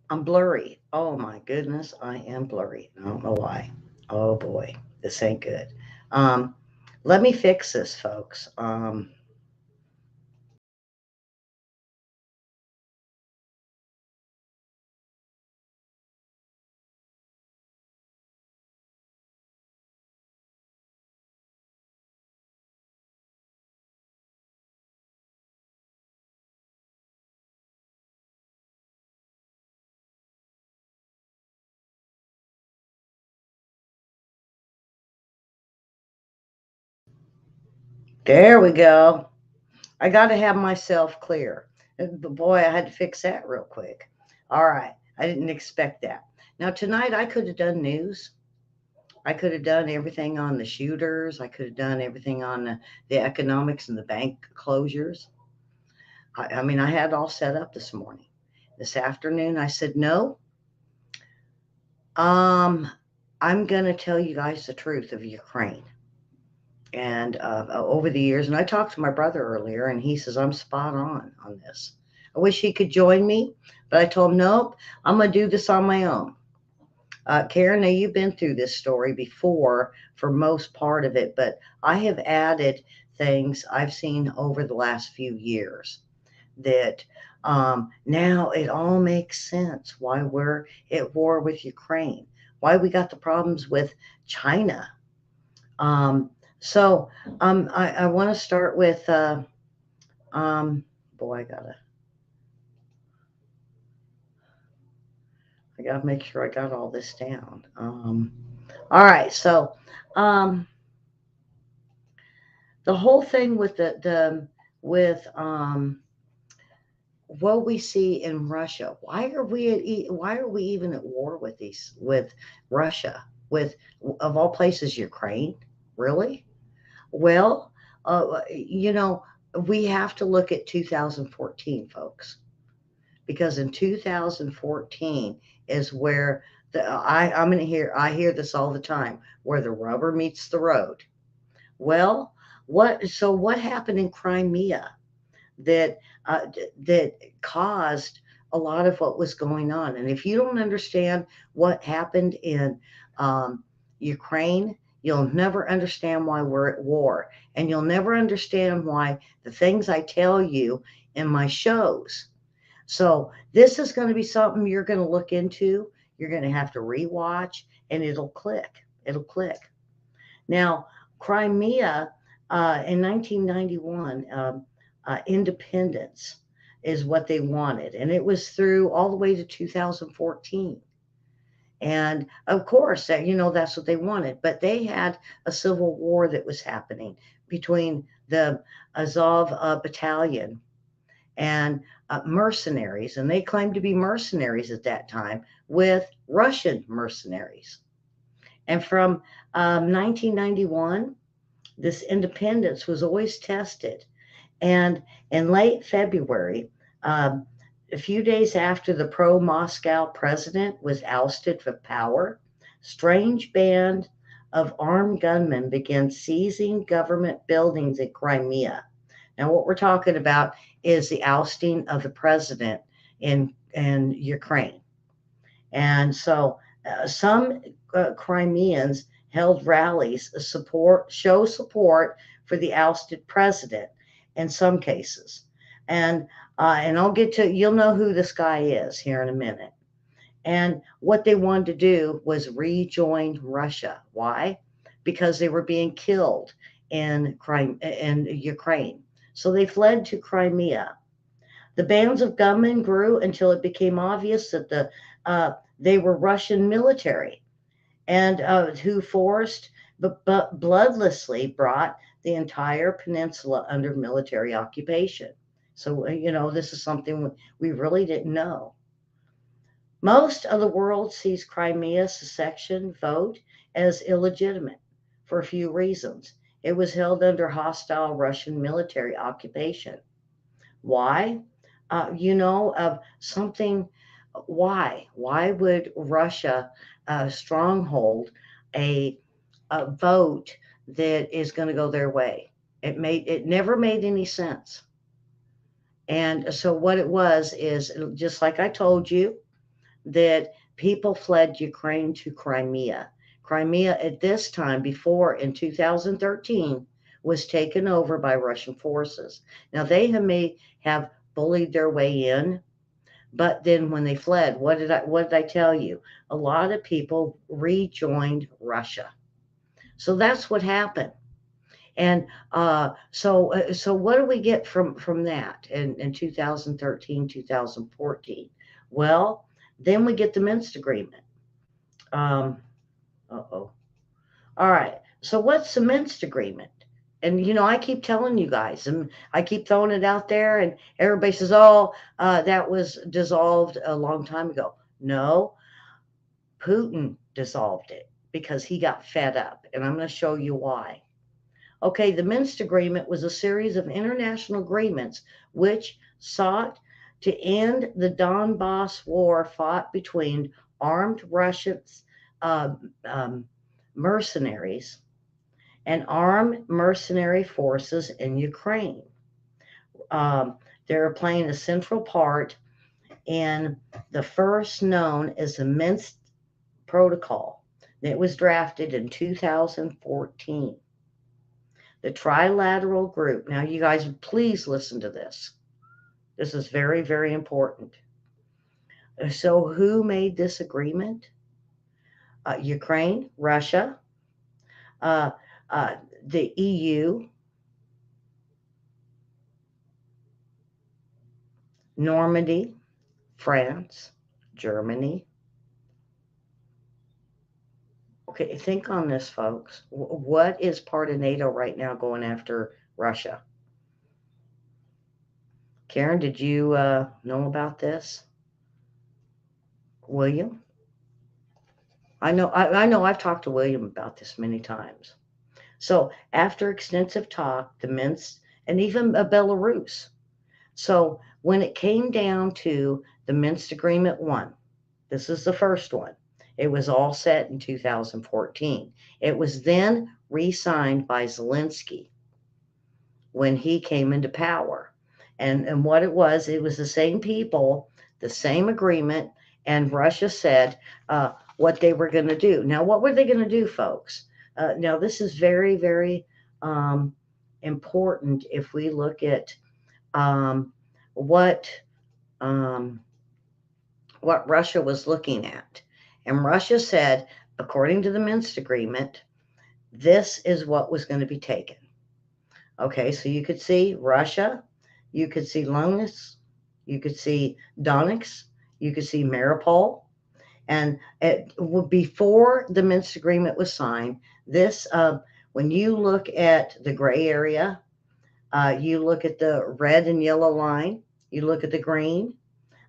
I'm blurry. Oh my goodness, I am blurry. I don't know why. Oh boy, this ain't good. Um, Let me fix this, folks. There we go. I got to have myself clear. But boy, I had to fix that real quick. All right, I didn't expect that. Now tonight I could have done news. I could have done everything on the shooters. I could have done everything on the economics and the bank closures. I mean, I had it all set up this morning. This afternoon, I said, no, um, I'm going to tell you guys the truth of Ukraine. And over the years, and I talked to my brother earlier, and he says, I'm spot on this. I wish he could join me, but I told him, nope, I'm going to do this on my own. Karen, now you've been through this story before for most part of it, but I have added things I've seen over the last few years that now it all makes sense why we're at war with Ukraine, why we got the problems with China. Um, so I want to start with, um, boy, I gotta make sure I got all this down. All right, so um, the whole thing with the with what we see in Russia. Why are we even at war with these with Russia? With of all places, Ukraine? Really? Well, you know, we have to look at 2014, folks, because in 2014 is where I'm gonna hear I hear this all the time, where the rubber meets the road. Well, what happened in Crimea that that caused a lot of what was going on? And if you don't understand what happened in um, Ukraine, you'll never understand why we're at war, and you'll never understand why the things I tell you in my shows. So this is going to be something you're going to look into. You're going to have to rewatch, and it'll click. It'll click. Now, Crimea in 1991, independence is what they wanted, and it was through all the way to 2014. And of course, that's what they wanted. But they had a civil war that was happening between the Azov battalion and mercenaries, and they claimed to be mercenaries at that time with Russian mercenaries. And from 1991, this independence was always tested. And in late February, um, a few days after the pro Moscow president was ousted from power, strange band of armed gunmen began seizing government buildings in Crimea. Now, what we're talking about is the ousting of the president in Ukraine. And so some Crimeans held rallies show support for the ousted president in some cases. And I'll get to you'll know who this guy is here in a minute. And what they wanted to do was rejoin Russia. Why? Because they were being killed in Ukraine. So they fled to Crimea. The bands of gunmen grew until it became obvious that they were Russian military and who forced but bloodlessly brought the entire peninsula under military occupation. So, this is something we really didn't know. Most of the world sees Crimea's secession vote as illegitimate for a few reasons. It was held under hostile Russian military occupation. Why? Of something. Why? Why would Russia stronghold a, a vote that is going to go their way? It never made any sense. And so what it was is just like I told you that people fled Ukraine to Crimea. Crimea at this time, before in 2013, was taken over by Russian forces. Now may have bullied their way in, but then when they fled, what did I tell you? A lot of people rejoined Russia. So that's what happened. And so what do we get from that in 2013, 2014? Well, then we get the Minsk agreement. Um, uh-oh. All right. So what's the Minsk agreement? And I keep telling you guys, and I keep throwing it out there, and everybody says, "Oh, that was dissolved a long time ago." No, Putin dissolved it because he got fed up, and I'm going to show you why. Okay, the Minsk Agreement was a series of international agreements which sought to end the Donbass war fought between armed Russian uh, um, mercenaries and armed mercenary forces in Ukraine. Um, they're playing a central part in the first known as the Minsk Protocol that was drafted in 2014. The Trilateral Group. Now, you guys, please listen to this. This is very, very important. So, who made this agreement? Ukraine, Russia, uh, the EU, Normandy, France, Germany. Okay, think on this, folks. What is part of NATO right now going after Russia? Karen, did you know about this? William? I know I've talked to William about this many times. So after extensive talk, the Minsk and even Belarus. So when it came down to the Minsk Agreement 1, this is the first one. It was all set in 2014. It was then re-signed by Zelensky when he came into power. And what it was the same people, the same agreement, and Russia said what they were going to do. Now, what were they going to do, folks? Now, this is very, very um, important if we look at um, what um, what Russia was looking at. And Russia said, according to the Minsk agreement, this is what was going to be taken. Okay, so you could see Russia, you could see Lugansk, you could see Donetsk, you could see Mariupol. And before the Minsk agreement was signed, when you look at the gray area, you look at the red and yellow line, you look at the green,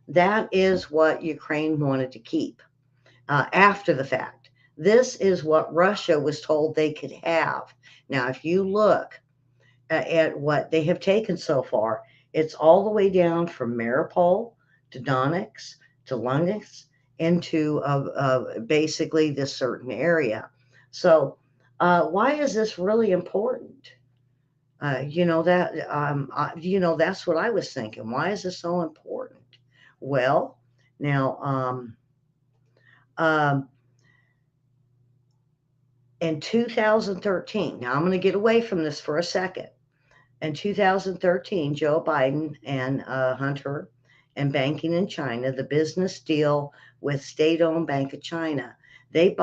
that is what Ukraine wanted to keep after the fact. This is what Russia was told they could have. Now, if you look at what they have taken so far, it's all the way down from Mariupol to Donetsk to Lugansk into basically this certain area. So, why is this really important? That's what I was thinking. Why is this so important? Well, now, um, in 2013, now I'm going to get away from this for a second. In 2013, Joe Biden and Hunter and banking in China, the business deal with state-owned Bank of China, they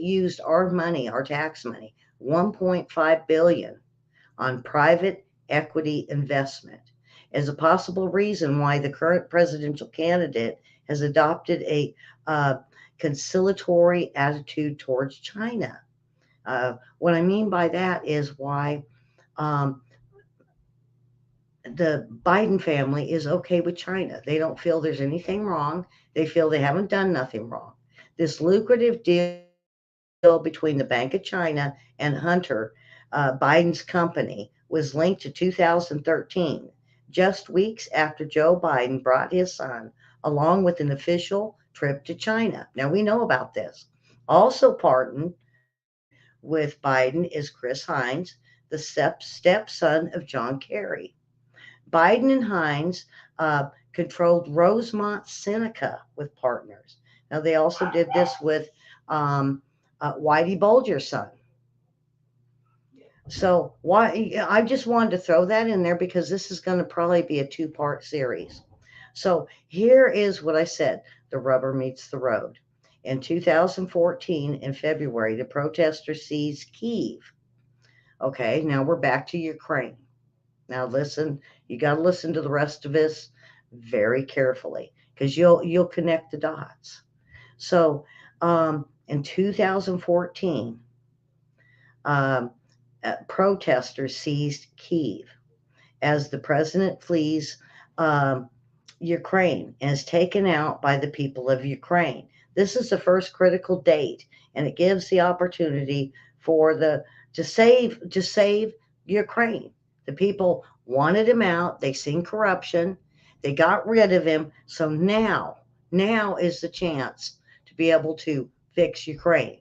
used our money, our tax money, 1.5 billion on private equity investment as a possible reason why the current presidential candidate has adopted a conciliatory attitude towards China. What I mean by that is why um, the Biden family is okay with China. They don't feel there's anything wrong. They feel they haven't done nothing wrong. This lucrative deal between the Bank of China and Hunter Biden's company was linked to 2013, just weeks after Joe Biden brought his son along with an official trip to China. Now we know about this. Also pardoned with Biden is Chris Hines, the stepson of John Kerry. Biden and Hines controlled Rosemont Seneca with partners. Now, they also did this with Whitey Bulger's son. So why I just wanted to throw that in there because this is going to probably be a two-part series. So here is what I said: the rubber meets the road. In 2014, in February, the protesters seized Kyiv. Okay, now we're back to Ukraine. Now listen, you got to listen to the rest of this very carefully because you'll connect the dots. So in 2014, protesters seized Kyiv as the president flees Ukraine and is taken out by the people of Ukraine. This is the first critical date, and it gives the opportunity for to save Ukraine. The people wanted him out. They seen corruption. They got rid of him. So now is the chance to be able to fix Ukraine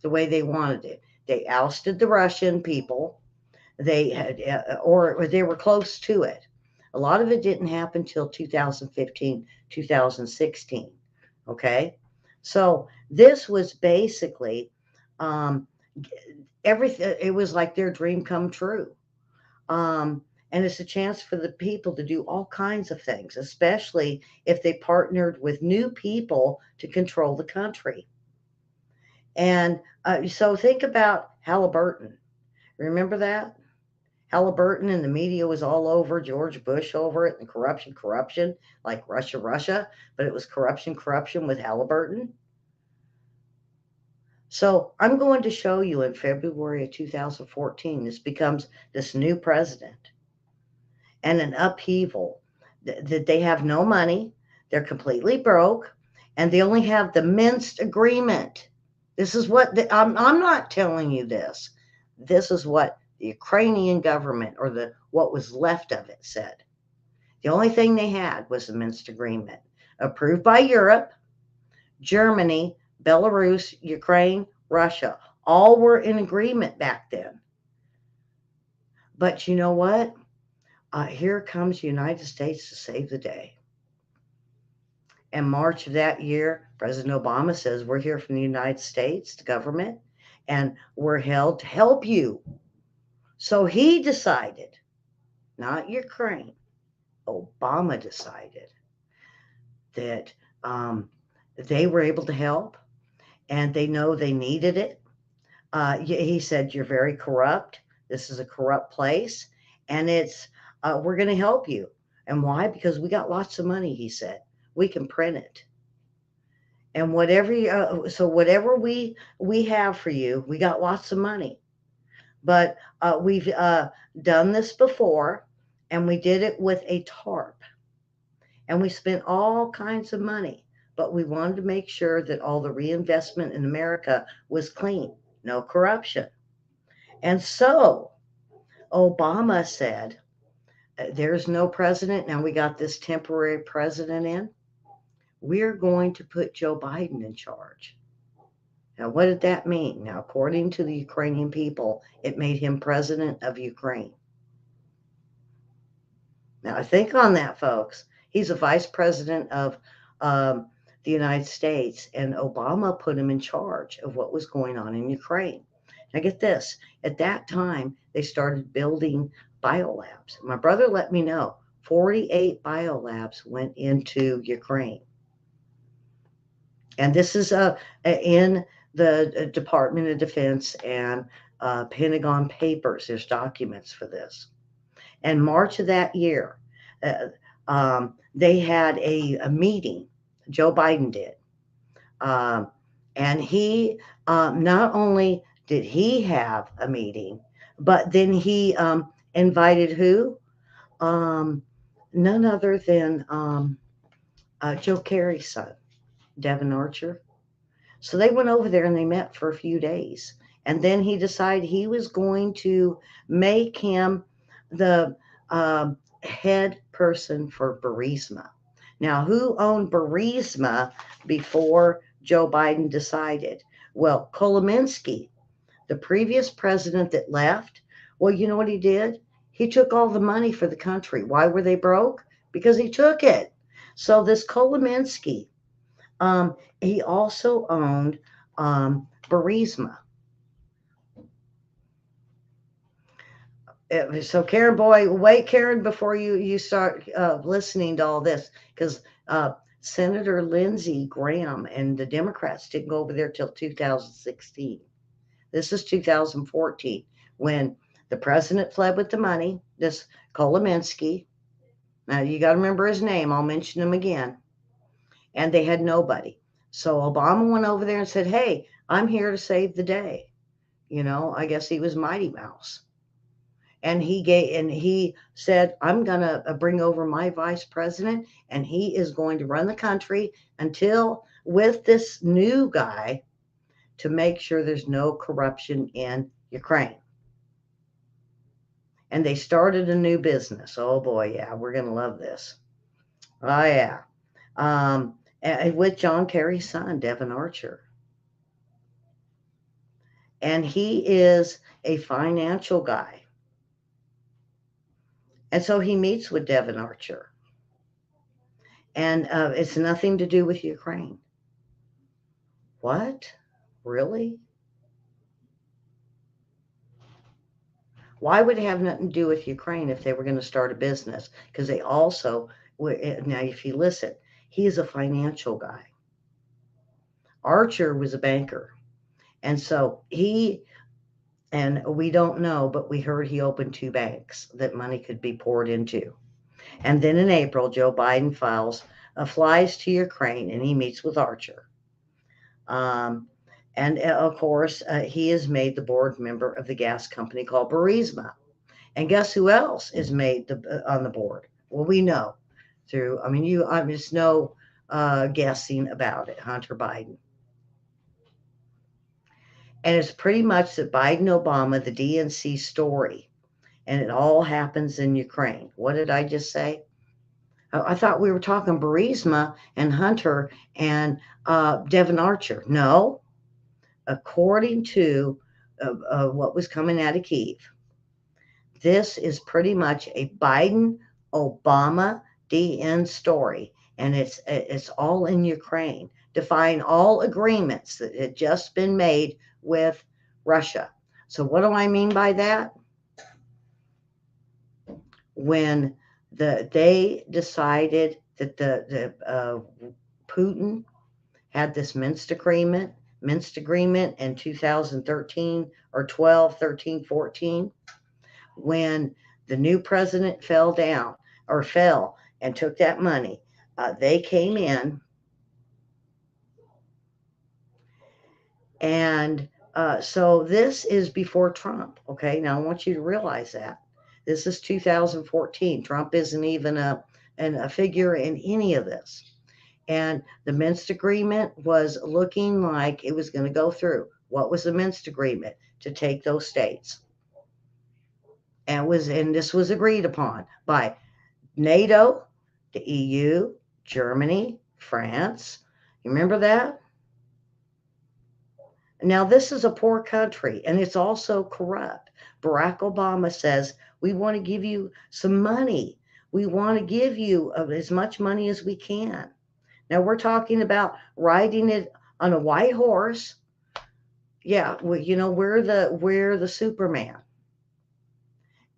the way they wanted it. They ousted the Russian people. They had, or they were close to it. A lot of it didn't happen until 2015, 2016. Okay, so this was basically everything. It was like their dream come true. And it's a chance for the people to do all kinds of things, especially if they partnered with new people to control the country. And so think about Halliburton. Remember that? Halliburton, and the media was all over George Bush over it, and corruption, like Russia, but it was corruption with Halliburton. So I'm going to show you in February of 2014, this becomes this new president and an upheaval that they have no money, they're completely broke, and they only have the Minsk agreement. This is what I'm not telling you this. This is what the Ukrainian government, or what was left of it, said. The only thing they had was the Minsk agreement, approved by Europe, Germany, Belarus, Ukraine, Russia. All were in agreement back then. But you know what? Here comes the United States to save the day. In March of that year, President Obama says, we're here from the United States, the government, and we're held to help you. So he decided, not Ukraine, Obama decided that they were able to help, and they know they needed it. He said, you're very corrupt. This is a corrupt place, and we're going to help you. And why? Because we got lots of money, he said. We can print it. And whatever we have for you, we got lots of money. But we've done this before, and we did it with a TARP. And we spent all kinds of money, but we wanted to make sure that all the reinvestment in America was clean, no corruption. And so Obama said, there's no president. Now we got this temporary president in. We're going to put Joe Biden in charge. Now, what did that mean? Now, according to the Ukrainian people, it made him president of Ukraine. Now, think on that, folks. He's a vice president of the United States, and Obama put him in charge of what was going on in Ukraine. Now, get this. At that time, they started building biolabs. My brother let me know 48 biolabs went into Ukraine. And this is in the Department of Defense and Pentagon Papers. There's documents for this. In March of that year, they had a meeting. Joe Biden did. And he, not only did he have a meeting, but then he invited who? None other than Joe Kerry's son, Devon Archer. So they went over there and they met for a few days. And then he decided he was going to make him the head person for Burisma. Now, who owned Burisma before Joe Biden decided? Well, Kolominsky, the previous president that left. Well, you know what he did? He took all the money for the country. Why were they broke? Because he took it. So this Kolominsky He also owned Burisma. So Karen, boy, wait, Karen, before you start listening to all this, because Senator Lindsey Graham and the Democrats didn't go over there till 2016. This is 2014 when the president fled with the money. This Kolominsky. Now you got to remember his name. I'll mention him again. And they had nobody. So Obama went over there and said, "Hey, I'm here to save the day." I guess he was Mighty Mouse. And he said, "I'm going to bring over my vice president, and he is going to run the country until with this new guy to make sure there's no corruption in Ukraine." And they started a new business. Oh boy, yeah, we're going to love this. Oh yeah. And with John Kerry's son, Devon Archer. And he is a financial guy. And so he meets with Devon Archer. And it's nothing to do with Ukraine. What? Really? Why would it have nothing to do with Ukraine if they were going to start a business? Because they also, now if you listen, he is a financial guy. Archer was a banker. And so and we don't know, but we heard he opened 2 banks that money could be poured into. And then in April, Joe Biden flies to Ukraine and he meets with Archer. And of course, he is made the board member of the gas company called Burisma. And guess who else is made on the board? Well, we know through, there's no guessing about it, Hunter Biden. And it's pretty much the Biden Obama, the DNC story. And it all happens in Ukraine. What did I just say? I thought we were talking Burisma and Hunter and Devon Archer. No, according to what was coming out of Kyiv, this is pretty much a Biden-Obama DN story, and it's all in Ukraine, defying all agreements that had just been made with Russia. So what do I mean by that? When they decided that the Putin had this Minsk agreement in 2013 or 12, 13, 14, when the new president fell and took that money, they came in and so this is before Trump. Okay, now I want you to realize that this is 2014. Trump isn't even a figure in any of this. And the Minsk agreement was looking like it was going to go through. What was the Minsk agreement? To take those states. And this was agreed upon by NATO, the EU, Germany, France. You remember that? Now, this is a poor country, and it's also corrupt. Barack Obama says, we want to give you some money. We want to give you as much money as we can. Now, we're talking about riding it on a white horse. Yeah, we're the Superman.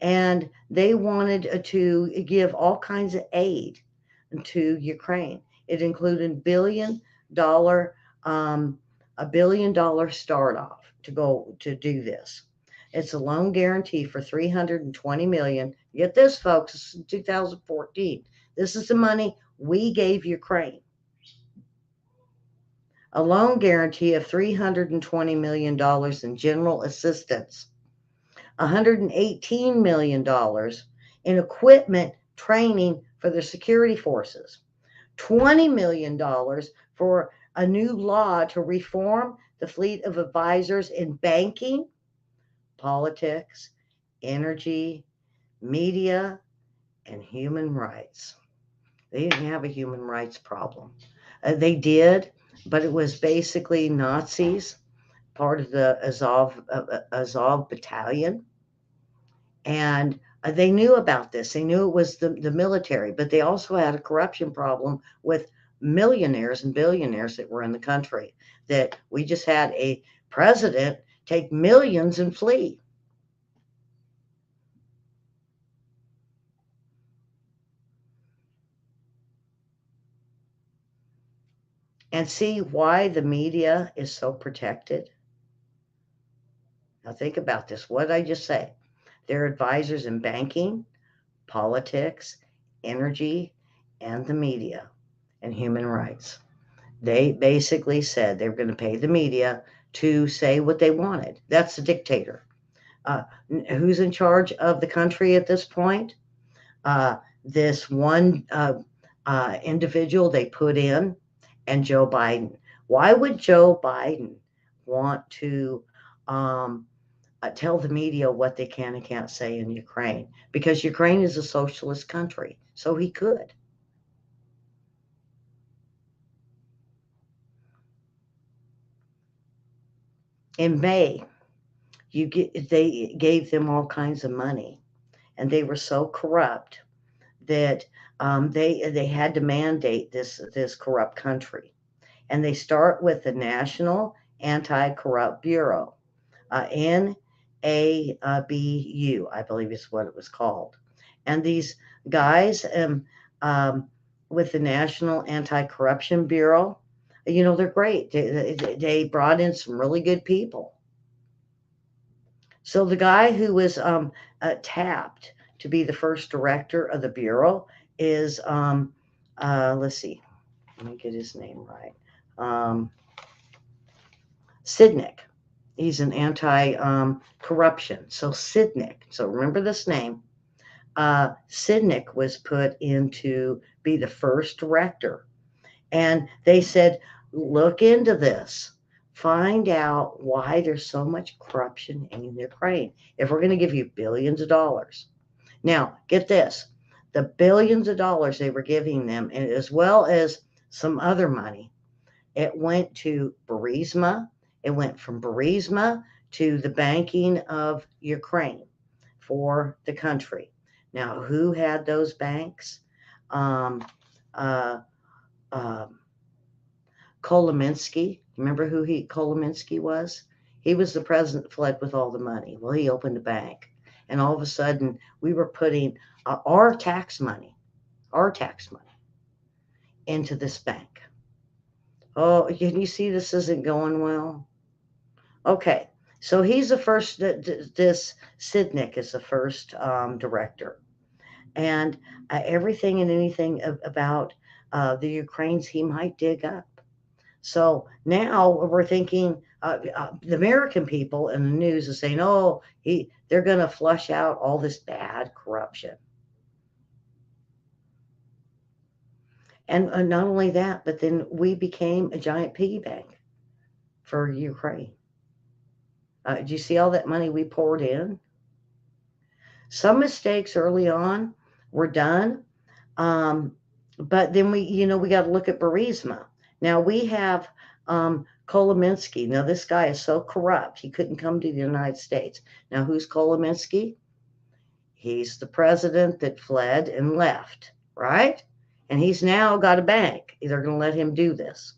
And they wanted to give all kinds of aid to Ukraine. It included $1 billion start off to go to do this. It's a loan guarantee for $320 million. Get this, folks, this is 2014. This is the money we gave Ukraine. A loan guarantee of $320 million in general assistance. $118 million in equipment training for the security forces, $20 million for a new law to reform the fleet of advisors in banking, politics, energy, media, and human rights. They didn't have a human rights problem. They did, but it was basically Nazis, part of the Azov battalion. And they knew about this. They knew it was the military, but they also had a corruption problem with millionaires and billionaires that were in the country, that we just had a president take millions and flee. And see why the media is so protected. Now think about this. What did I just say? They're advisors in banking, politics, energy, and the media and human rights. They basically said they were going to pay the media to say what they wanted. That's the dictator. Uh, who's in charge of the country at this point? This one individual they put in, and Joe Biden. Why would Joe Biden want to tell the media what they can and can't say in Ukraine? Because Ukraine is a socialist country, so he could. In May, they gave them all kinds of money, and they were so corrupt that they had to mandate this corrupt country. And they start with the National Anti-Corrupt Bureau, NABU, I believe is what it was called. And these guys um, with the National Anti-Corruption Bureau, they're great. They brought in some really good people. So the guy who was tapped to be the first director of the bureau is, let's see, let me get his name right. Sidnick. He's an anti-corruption. So Sidnick. So remember this name. Sidnick was put in to be the first director. And they said, look into this. Find out why there's so much corruption in Ukraine. If we're going to give you billions of dollars. Now, get this. The billions of dollars they were giving them, and as well as some other money, it went to Burisma. It went from Burisma to the banking of Ukraine for the country. Now, who had those banks? Um, uh, uh, Kolominsky. Remember who Kolominsky was? He was the president that fled with all the money. Well, he opened a bank, and all of a sudden, we were putting our tax money, into this bank. Oh, can you see this isn't going well? Okay, so he's the first. This Sidnick is the first director, and everything and anything about the Ukraines he might dig up. So now we're thinking the American people in the news is saying, "Oh, they're going to flush out all this bad corruption." And not only that, but then we became a giant piggy bank for Ukraine. Do you see all that money we poured in? Some mistakes early on were done, but then we got to look at Burisma. Now we have Kolominsky. Now this guy is so corrupt he couldn't come to the United States. Now who's Kolominsky? He's the president that fled and left, right? And he's now got a bank. They're going to let him do this.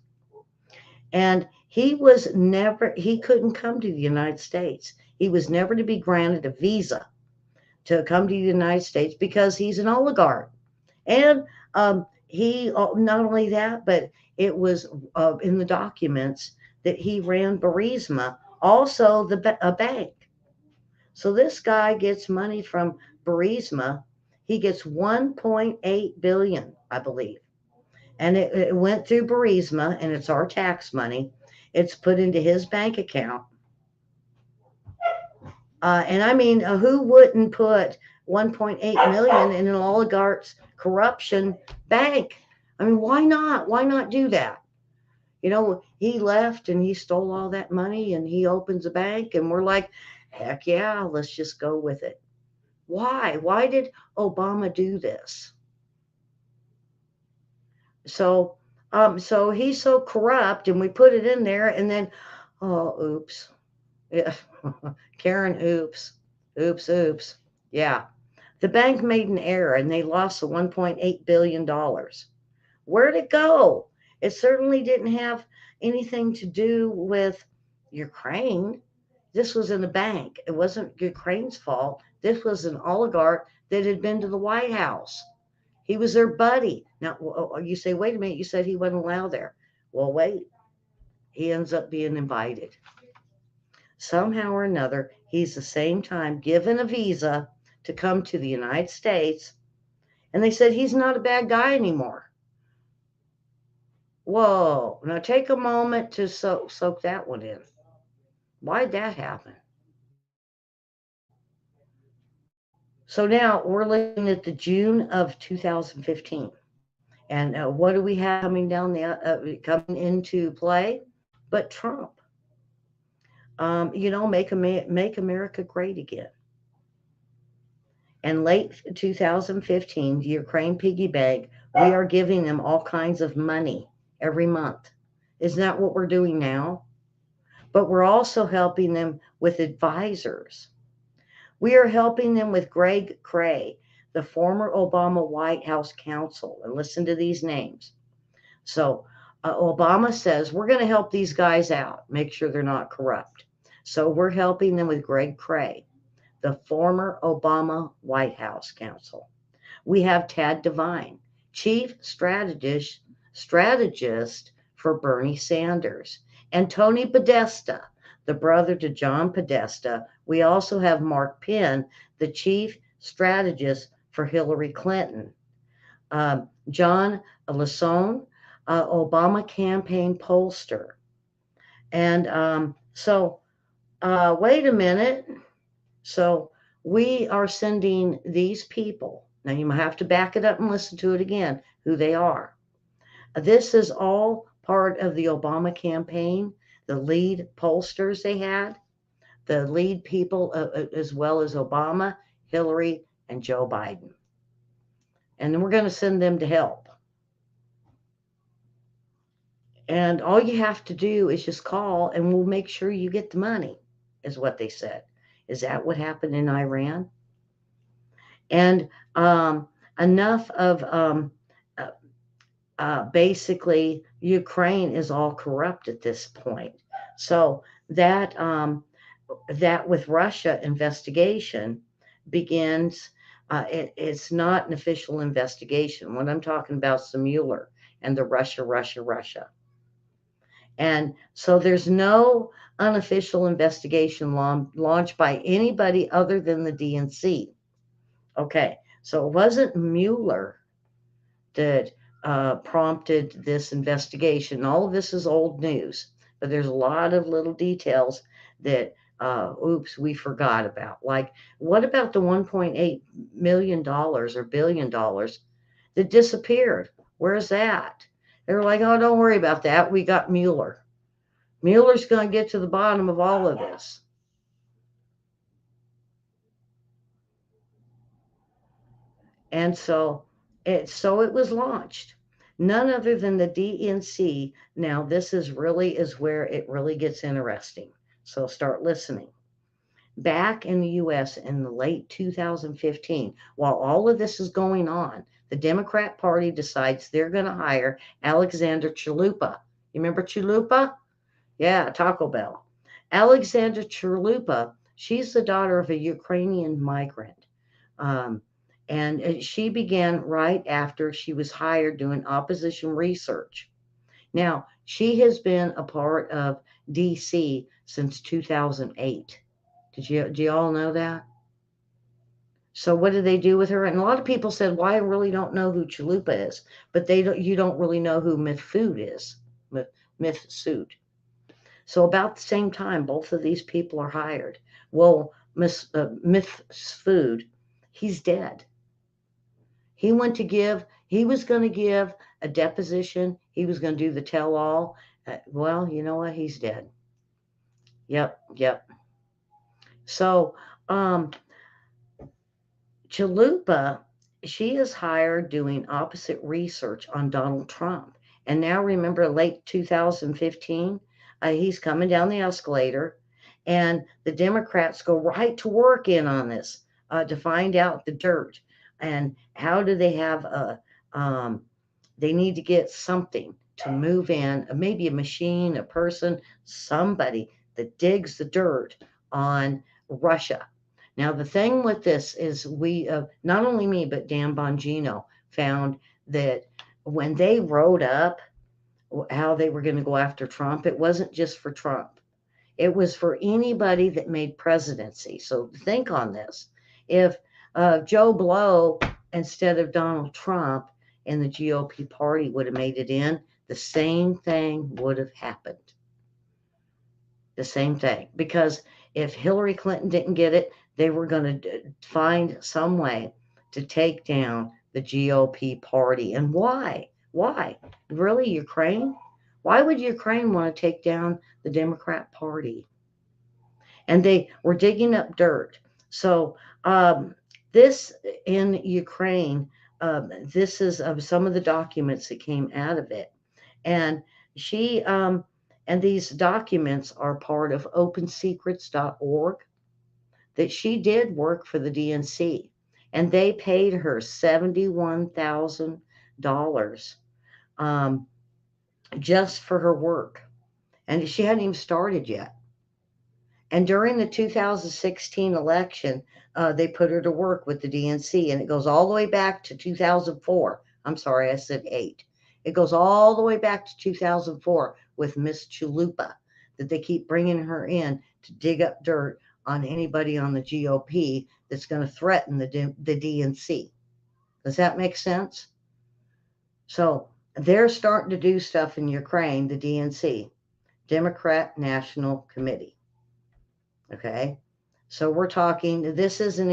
And he couldn't come to the United States. He was never to be granted a visa to come to the United States because he's an oligarch. And he, not only that, but it was in the documents that he ran Burisma, also a bank. So this guy gets money from Burisma. He gets 1.8 billion, I believe. And it went through Burisma, and it's our tax money. It's put into his bank account. And I mean, who wouldn't put 1.8 million in an oligarch's corruption bank? I mean, why not? Why not do that? He left and he stole all that money and he opens a bank and we're like, heck yeah, let's just go with it. Why? Why did Obama do this? So he's so corrupt and we put it in there and then, oh, oops. Yeah. Karen, oops. Oops. Yeah. The bank made an error and they lost the $1.8 billion. Where'd it go? It certainly didn't have anything to do with Ukraine. This was in the bank. It wasn't Ukraine's fault. This was an oligarch that had been to the White House. He was their buddy. Now, you say, wait a minute, you said he wasn't allowed there. Well, wait, he ends up being invited. Somehow or another, he's the same time given a visa to come to the United States, and they said he's not a bad guy anymore. Whoa, now take a moment to soak that one in. Why'd that happen? So now we're looking at the June of 2015. And what do we have coming down coming into play? But Trump. Make America great again. And late 2015, the Ukraine piggy bank, we are giving them all kinds of money every month. Isn't that what we're doing now? But we're also helping them with advisors. We are helping them with Greg Cray, the former Obama White House counsel. And listen to these names. So Obama says, we're going to help these guys out, make sure they're not corrupt. So we're helping them with Greg Cray, the former Obama White House counsel. We have Tad Devine, chief strategist for Bernie Sanders, and Tony Podesta, the brother to John Podesta. We also have Mark Penn, the chief strategist for Hillary Clinton. John Lasone, Obama campaign pollster. And wait a minute. So we are sending these people. Now you have to back it up and listen to it again, who they are. This is all part of the Obama campaign, the lead pollsters they had, the lead people, as well as Obama, Hillary, and Joe Biden. And then we're going to send them to help. And all you have to do is just call and we'll make sure you get the money, is what they said. Is that what happened in Iran? And enough of basically Ukraine is all corrupt at this point. So that with Russia investigation begins. It's not an official investigation. What I'm talking about is the Mueller and the Russia. And so there's no unofficial investigation launched by anybody other than the DNC. Okay, so it wasn't Mueller that prompted this investigation. All of this is old news, but there's a lot of little details that, we forgot about. Like, what about the $1.8 million or billion dollars that disappeared? Where's that? They were like, oh, don't worry about that. We got Mueller. Mueller's going to get to the bottom of all of this. And so it was launched. None other than the DNC. Now, this is where it really gets interesting. So start listening. Back in the U.S. in the late 2015, while all of this is going on, the Democrat Party decides they're going to hire Alexandra Chalupa. You remember Chalupa? Yeah, Taco Bell. Alexandra Chalupa, she's the daughter of a Ukrainian migrant. And she began right after she was hired doing opposition research. Now, she has been a part of DC since 2008. Do you all know that? So what did they do with her? And a lot of people said, well, I really don't know who Chalupa is, but you don't really know who Mifsud is. Mifsud. So about the same time, both of these people are hired. Well, Mifsud, he's dead. He was going to give a deposition. He was going to do the tell-all. Well, you know what? He's dead. Yep. So, Chalupa, she is hired doing opposite research on Donald Trump. And now remember, late 2015, he's coming down the escalator, and the Democrats go right to work in on this to find out the dirt. And how do they have They need to get something to move in, maybe a machine, a person, somebody that digs the dirt on Russia. Now, the thing with this is not only me, but Dan Bongino found that when they wrote up how they were going to go after Trump, it wasn't just for Trump. It was for anybody that made presidency. So think on this. If Joe Blow instead of Donald Trump and the GOP party would have made it in, the same thing would have happened. The same thing. Because if Hillary Clinton didn't get it, they were going to find some way to take down the GOP party. And why? Why? Really, Ukraine? Why would Ukraine want to take down the Democrat Party? And they were digging up dirt. So this in Ukraine, this is some of the documents that came out of it. And she, and these documents are part of opensecrets.org, that she did work for the DNC. And they paid her $71,000 just for her work. And she hadn't even started yet. And during the 2016 election, they put her to work with the DNC, and it goes all the way back to 2004. I'm sorry, I said 8. It goes all the way back to 2004 with Miss Chalupa, that they keep bringing her in to dig up dirt on anybody on the GOP that's going to threaten the DNC. Does that make sense? So they're starting to do stuff in Ukraine, the DNC, Democrat National Committee. Okay. So we're talking, this isn't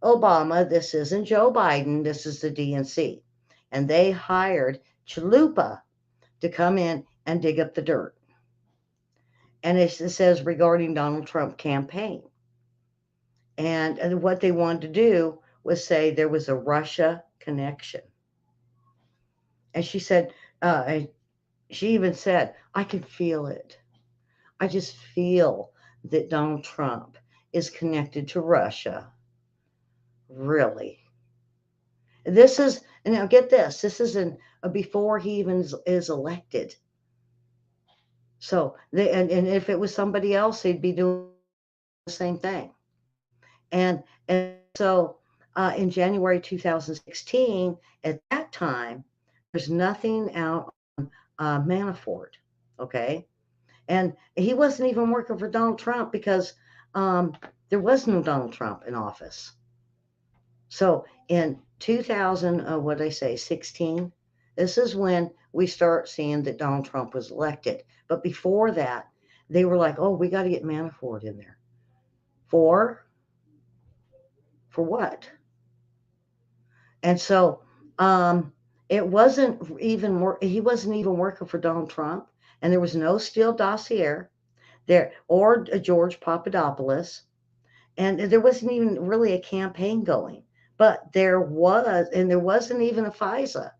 Obama. This isn't Joe Biden. This is the DNC. And they hired Chalupa to come in and dig up the dirt. And it says regarding Donald Trump campaign. And what they wanted to do was say there was a Russia connection. And she said, she even said, I can feel it. I just feel that Donald Trump is connected to Russia. Really? This is, and now get this, this is before he even is elected. So, and if it was somebody else, they'd be doing the same thing. And so in January 2016, at that time, there's nothing out on Manafort, okay? And he wasn't even working for Donald Trump because there was no Donald Trump in office. So in 16, this is when we start seeing that Donald Trump was elected. But before that, they were like, oh, we got to get Manafort in there. For what? And so it wasn't even he wasn't even working for Donald Trump, and there was no Steele dossier there or George Papadopoulos, and there wasn't even really a campaign going. But there was, and there wasn't even a FISA,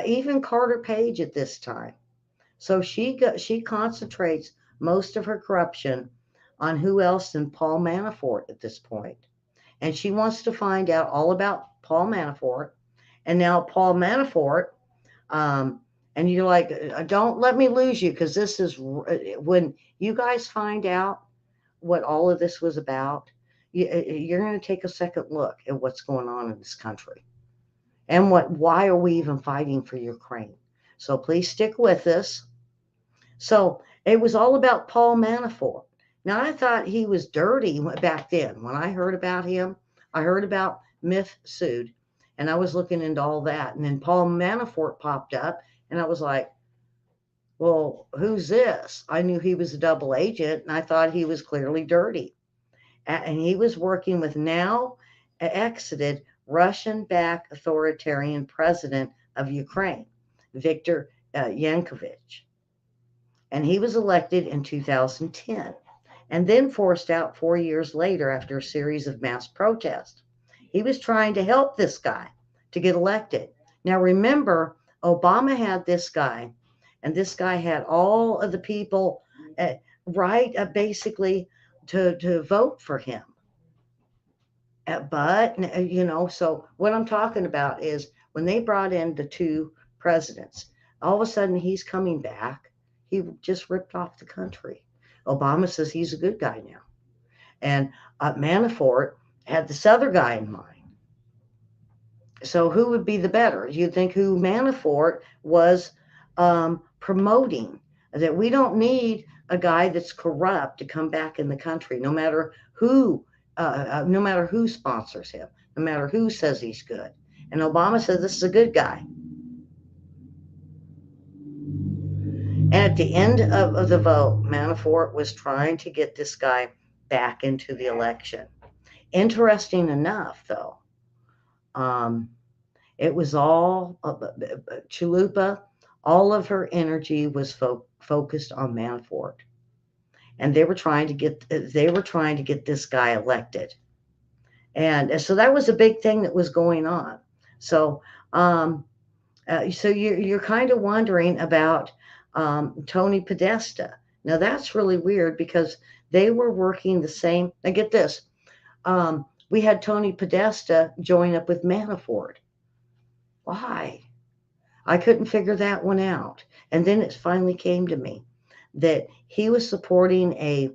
even Carter Page at this time. So she concentrates most of her corruption on who else than Paul Manafort at this point. And she wants to find out all about Paul Manafort. And now Paul Manafort, and you're like, don't let me lose you, because this is when you guys find out what all of this was about, you're going to take a second look at what's going on in this country and why are we even fighting for Ukraine. So please stick with us. So it was all about Paul Manafort. Now, I thought he was dirty back then. When I heard about him, I heard about Mifsud, and I was looking into all that. And then Paul Manafort popped up, and I was like, well, who's this? I knew he was a double agent, and I thought he was clearly dirty. And he was working with now exited Russian-backed authoritarian president of Ukraine, Viktor Yanukovych. And he was elected in 2010 and then forced out 4 years later after a series of mass protests. He was trying to help this guy to get elected. Now, remember, Obama had this guy, and this guy had all of the people basically to vote for him. But, so what I'm talking about is when they brought in the two presidents, all of a sudden he's coming back. He just ripped off the country. Obama says he's a good guy now. And Manafort had this other guy in mind. So who would be the better? You think who Manafort was promoting? That we don't need a guy that's corrupt to come back in the country, no matter who sponsors him, no matter who says he's good. And Obama says this is a good guy. And at the end of the vote, Manafort was trying to get this guy back into the election. Interesting enough, though, it was all Chalupa. All of her energy was focused on Manafort, and they were trying to get this guy elected, and so that was a big thing that was going on. So, so you're kind of wondering about Tony Podesta. Now that's really weird because they were working the same. Now get this. We had Tony Podesta join up with Manafort. Why? I couldn't figure that one out. And then it finally came to me that he was supporting and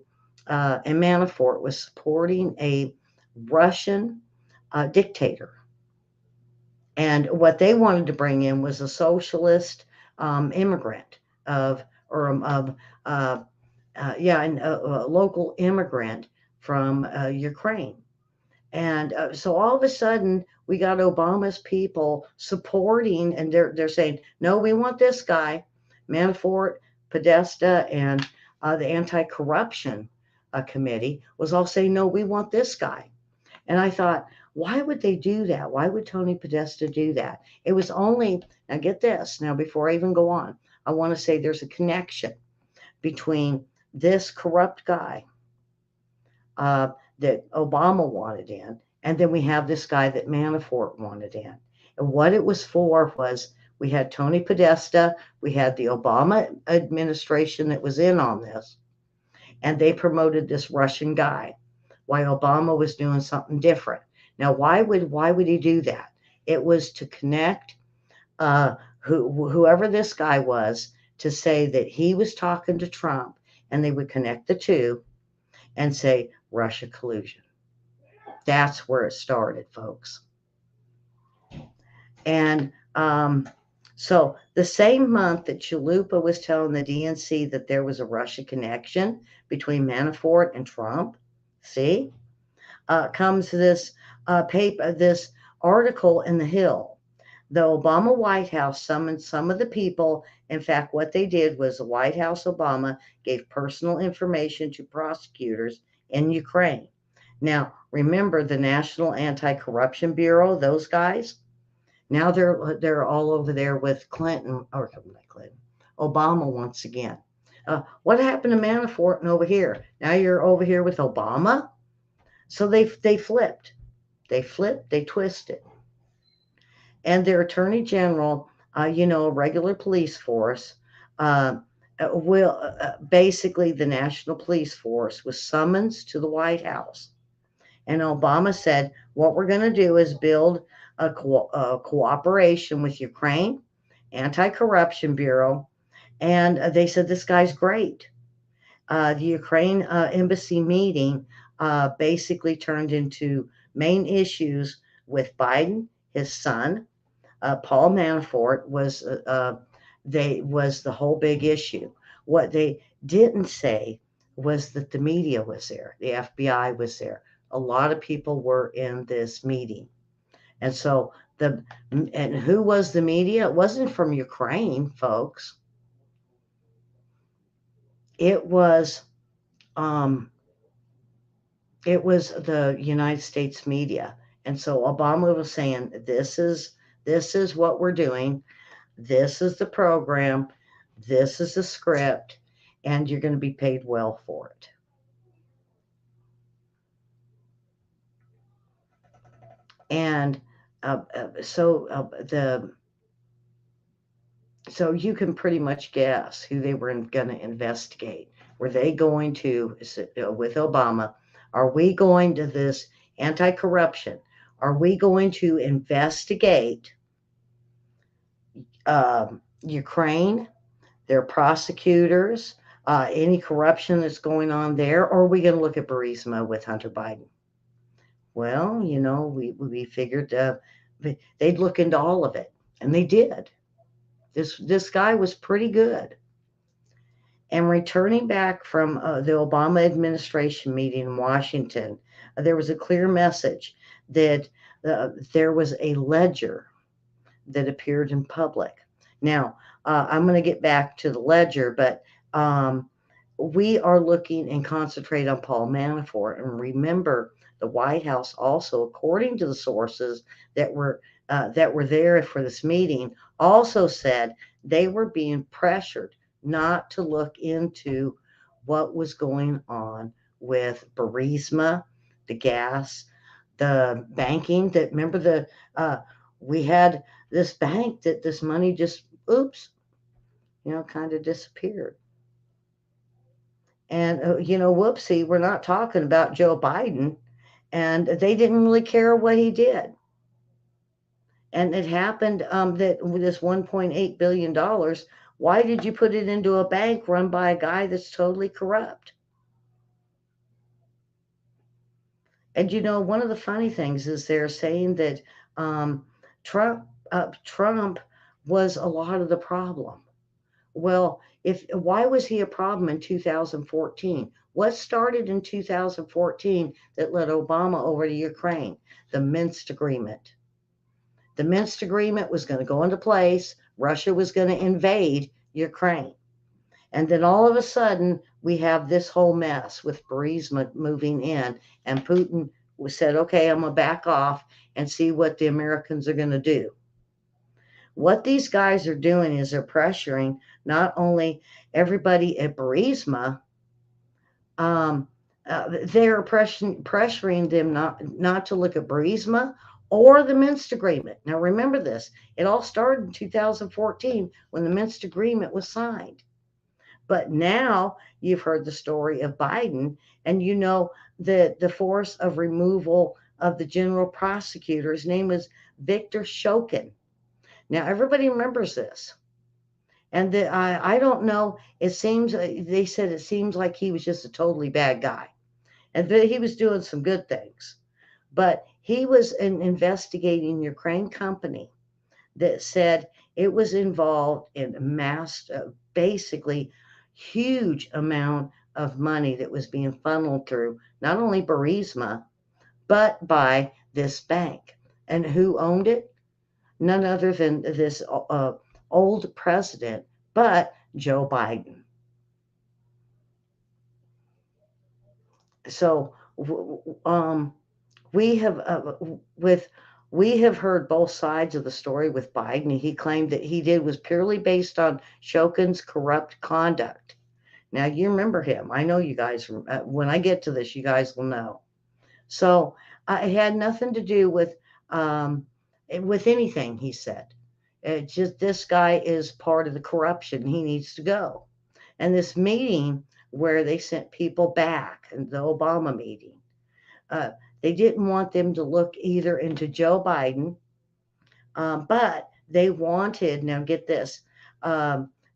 Manafort was supporting a Russian dictator. And what they wanted to bring in was a socialist immigrant a local immigrant from Ukraine. And so all of a sudden, we got Obama's people supporting, and they're saying, no, we want this guy, Manafort, Podesta, and the anti-corruption committee was all saying, no, we want this guy. And I thought, why would they do that? Why would Tony Podesta do that? It was only, now get this, now before I even go on, I want to say there's a connection between this corrupt guy that Obama wanted in, and then we have this guy that Manafort wanted in. And what it was for was we had Tony Podesta, we had the Obama administration that was in on this, and they promoted this Russian guy while Obama was doing something different. Now, why would he do that? It was to connect whoever this guy was to say that he was talking to Trump, and they would connect the two and say Russia collusion. That's where it started, folks. And so the same month that Chalupa was telling the DNC that there was a Russia connection between Manafort and Trump, comes this paper, this article in The Hill. The Obama White House summoned some of the people. In fact, what they did was the White House Obama gave personal information to prosecutors in Ukraine. Now, remember the National Anti-Corruption Bureau, those guys? Now they're all over there with Clinton, or not Clinton, Obama once again. What happened to Manafort and over here? Now you're over here with Obama? So they flipped. They twisted. And their attorney general, a regular police force, basically the National Police Force was summoned to the White House. And Obama said, what we're going to do is build a cooperation with Ukraine, Anti-Corruption Bureau. And they said, this guy's great. The Ukraine embassy meeting basically turned into main issues with Biden, his son. Paul Manafort was the whole big issue. What they didn't say was that the media was there. The FBI was there. A lot of people were in this meeting. And so and who was the media? It wasn't from Ukraine, folks. It was the United States media. And so Obama was saying, this is what we're doing. This is the program. This is the script, and you're going to be paid well for it. And so you can pretty much guess who they were going to investigate. Were they going to, with Obama, are we going to this anti-corruption. Are we going to investigate Ukraine, their prosecutors, any corruption that's going on there, or are we going to look at Burisma with Hunter Biden? Well, we figured they'd look into all of it, and they did. This guy was pretty good. And returning back from the Obama administration meeting in Washington, there was a clear message that there was a ledger that appeared in public. Now, I'm going to get back to the ledger, but we are looking and concentrate on Paul Manafort. And remember, the White House also, according to the sources that were there for this meeting, also said they were being pressured not to look into what was going on with Burisma, the gas, the banking. That remember we had this bank that this money just kind of disappeared. And whoopsie, we're not talking about Joe Biden, and they didn't really care what he did. And it happened that with this $1.8 billion, why did you put it into a bank run by a guy that's totally corrupt? And one of the funny things is they're saying that Trump was a lot of the problem. Well, why was he a problem in 2014? What started in 2014 that led Obama over to Ukraine? The Minsk agreement. The Minsk agreement was going to go into place. Russia was going to invade Ukraine. And then all of a sudden, we have this whole mess with Burisma moving in, and Putin said, okay, I'm going to back off and see what the Americans are going to do. What these guys are doing is they're pressuring not only everybody at Burisma, they're pressuring them not to look at Burisma or the Minsk agreement. Now, remember this. It all started in 2014 when the Minsk agreement was signed. But now you've heard the story of Biden, and you know that the force of removal of the general prosecutor, his name was Victor Shokin. Now, everybody remembers this. And I don't know, they said it seems like he was just a totally bad guy. And that he was doing some good things. But he was an investigating Ukraine company that said it was involved in amassed, basically huge amount of money that was being funneled through not only Burisma, but by this bank. And who owned it? None other than this old president, but Joe Biden. So we have heard both sides of the story with Biden. He claimed that he did was purely based on Shokin's corrupt conduct. Now you remember him. I know you guys. When I get to this, you guys will know. So it had nothing to do with anything he said. It just this guy is part of the corruption. He needs to go. And this meeting where they sent people back, and the Obama meeting, they didn't want them to look either into Joe Biden, but they wanted, now get this,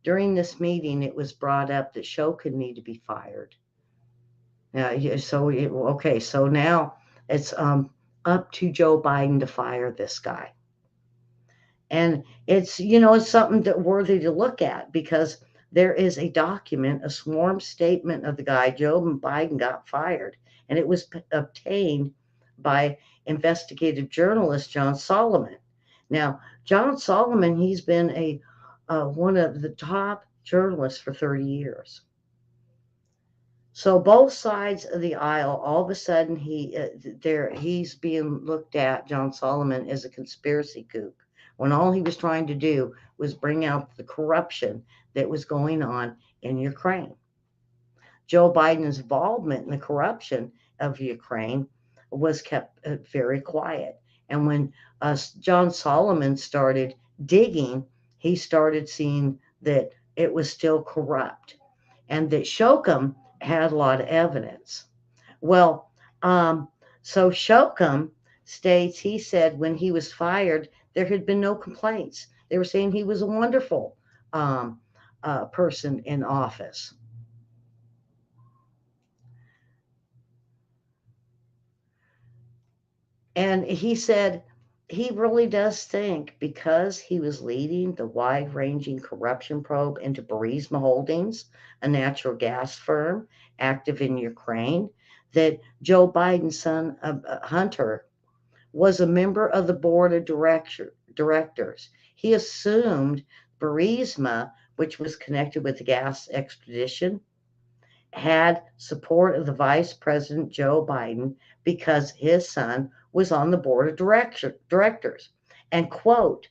during this meeting, it was brought up that Shokin need to be fired. So now it's up to Joe Biden to fire this guy. And it's something that worthy to look at, because there is a document, a sworn statement of the guy, Joe Biden got fired, and it was obtained by investigative journalist John Solomon. Now, John Solomon, he's been one of the top journalists for 30 years. So both sides of the aisle, all of a sudden, he's being looked at, John Solomon, as a conspiracy kook, when all he was trying to do was bring out the corruption that was going on in Ukraine. Joe Biden's involvement in the corruption of Ukraine was kept very quiet. And when John Solomon started digging, he started seeing that it was still corrupt, and that Shokin had a lot of evidence. Well, So Shokum states he said when he was fired, there had been no complaints. They were saying he was a wonderful um, person in office. And he said he really does think because he was leading the wide ranging corruption probe into Burisma Holdings, a natural gas firm active in Ukraine, that Joe Biden's son, Hunter, was a member of the board of directors. He assumed Burisma, which was connected with the gas expedition, had support of the Vice President Joe Biden because his son was on the board of directors. And quote,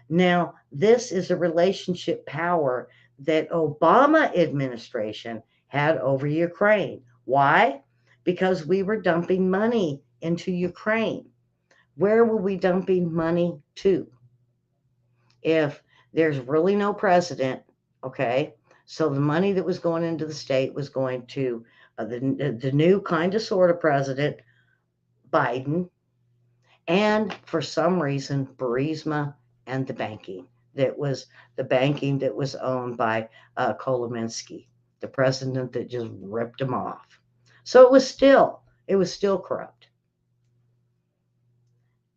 now this is a relationship power that Obama administration had over Ukraine. Why? Because we were dumping money into Ukraine. Where were we dumping money to? If there's really no president, okay, so the money that was going into the state was going to the new kind of sort of president, Biden, and for some reason, Burisma and the banking that was owned by Kolominsky, the president that just ripped him off. So it was still corrupt.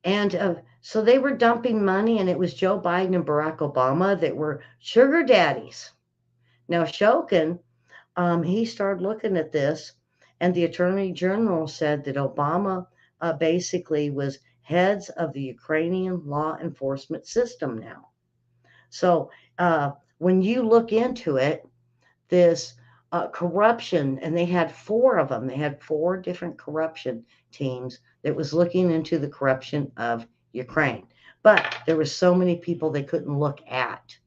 And so they were dumping money, and it was Joe Biden and Barack Obama that were sugar daddies. Now, Shokin, he started looking at this, and the attorney general said that Obama basically was heads of the Ukrainian law enforcement system now. So when you look into it, this corruption, and they had four of them. They had four different corruption teams that was looking into the corruption of Ukraine. But there were so many people they couldn't look at.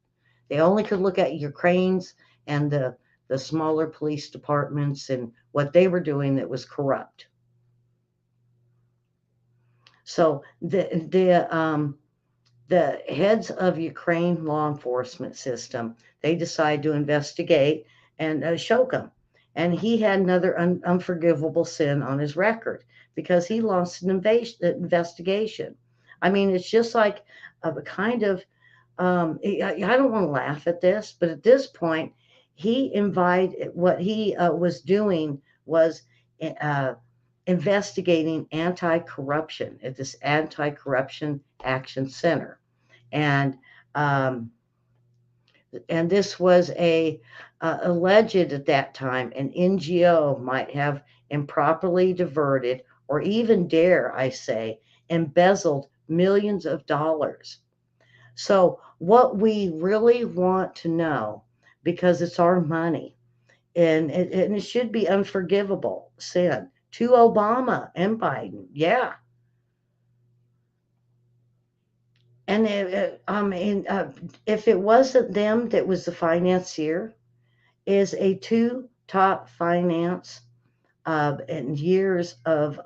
They only could look at Ukraine's and the smaller police departments and what they were doing that was corrupt. So the heads of Ukraine law enforcement system, they decide to investigate and Shokum. And he had another unforgivable sin on his record because he lost an investigation. I mean, it's just like a kind of, I don't want to laugh at this, but at this point, what he was doing was uh, investigating anti-corruption at this anti-corruption action center. And um, and this was alleged at that time an NGO might have improperly diverted or even dare I say embezzled millions of dollars. So what we really want to know, because it's our money, and it should be unforgivable sin to Obama and Biden, yeah. And I mean, if it wasn't them that was the financier, is a two top finance and years of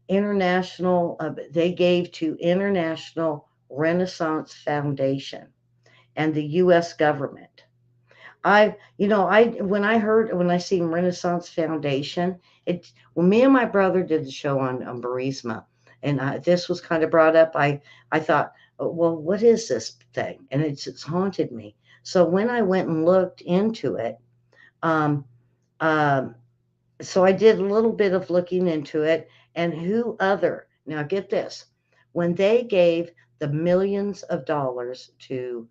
international, they gave to International Renaissance Foundation and the U.S. government. When I seen Renaissance Foundation, when me and my brother did the show on Burisma, and this was kind of brought up, I thought, "Oh, well, what is this thing?" And it's haunted me. So when I went and looked into it, um, um, so I did a little bit of looking into it, and who other? Now get this: when they gave the millions of dollars to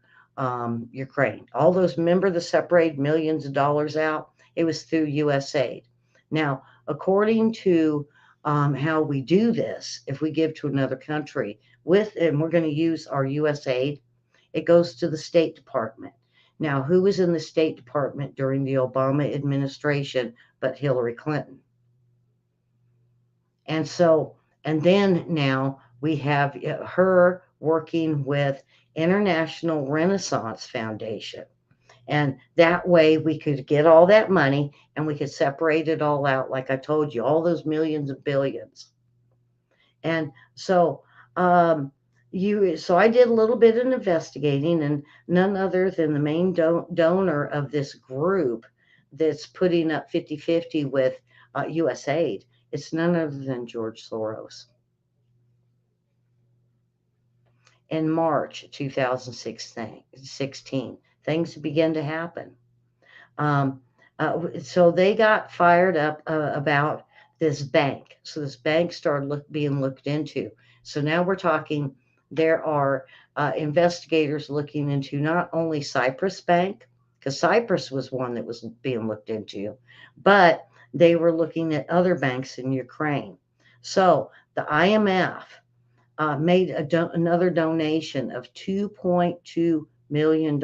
Ukraine, all those remember the separated millions of dollars out. It was through USAID. Now, according to how we do this, if we give to another country and we're going to use our USAID, it goes to the State Department. Now, who was in the State Department during the Obama administration but Hillary Clinton? And so, and then now we have her working with International Renaissance Foundation. And that way we could get all that money and we could separate it all out, like I told you, all those millions and billions. And so, so I did a little bit of investigating, and none other than the main donor of this group that's putting up 50-50 with USAID It's none other than George Soros. In March 2016, things began to happen. Um, so they got fired up about this bank. So this bank started being looked into. So now we're talking, there are investigators looking into not only Cyprus Bank, because Cyprus was one that was being looked into, but they were looking at other banks in Ukraine. So the IMF made another donation of $2.2 million.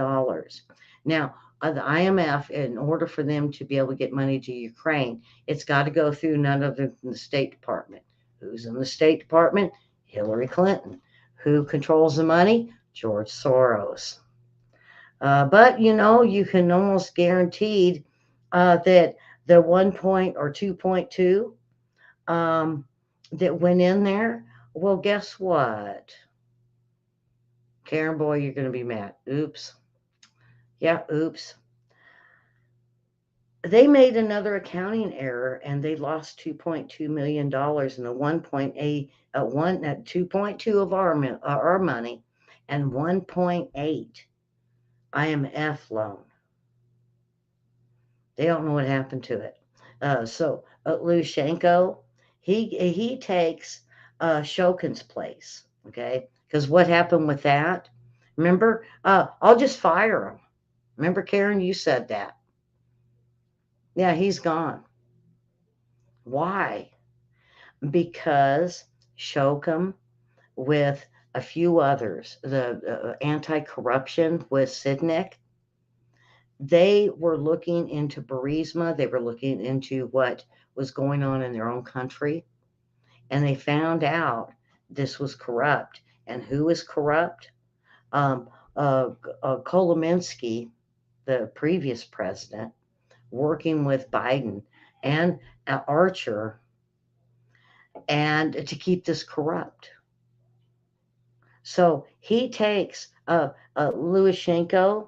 Now, the IMF, in order for them to be able to get money to Ukraine, it's got to go through none other than the State Department. Who's in the State Department? Hillary Clinton. Who controls the money? George Soros. But you can almost guaranteed that the 2.2 that went in there. Well, guess what? Karen Boy, you're going to be mad. Oops. Yeah, oops. They made another accounting error and they lost $2.2 million and a 1.8, 2.2 of our money and 1.8 IMF loan. They don't know what happened to it. So Lukashenko, he takes Shokin's place. Okay, because what happened with that? Remember, I'll just fire him. Remember, Karen, you said that. Yeah, he's gone. Why? Because Shokin, with a few others, the anti-corruption with Sidnick, they were looking into Burisma. They were looking into what was going on in their own country. And they found out this was corrupt. And who is corrupt? Kolominsky, the previous president, working with Biden and Archer, and to keep this corrupt. So he takes Lukashenko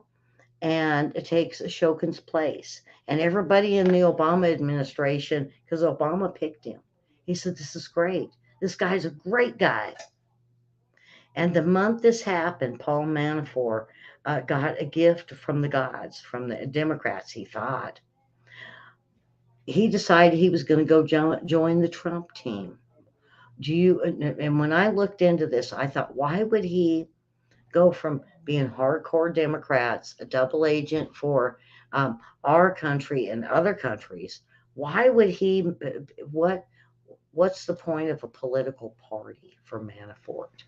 and it takes Shokin's place. And everybody in the Obama administration, because Obama picked him, he said, this is great. This guy's a great guy. And the month this happened, Paul Manafort got a gift from the gods, from the Democrats, he thought. He decided he was going to go join the Trump team. And when I looked into this, I thought, why would he go from being hardcore Democrats, a double agent for our country and other countries? Why would he? What's the point of a political party for Manafort?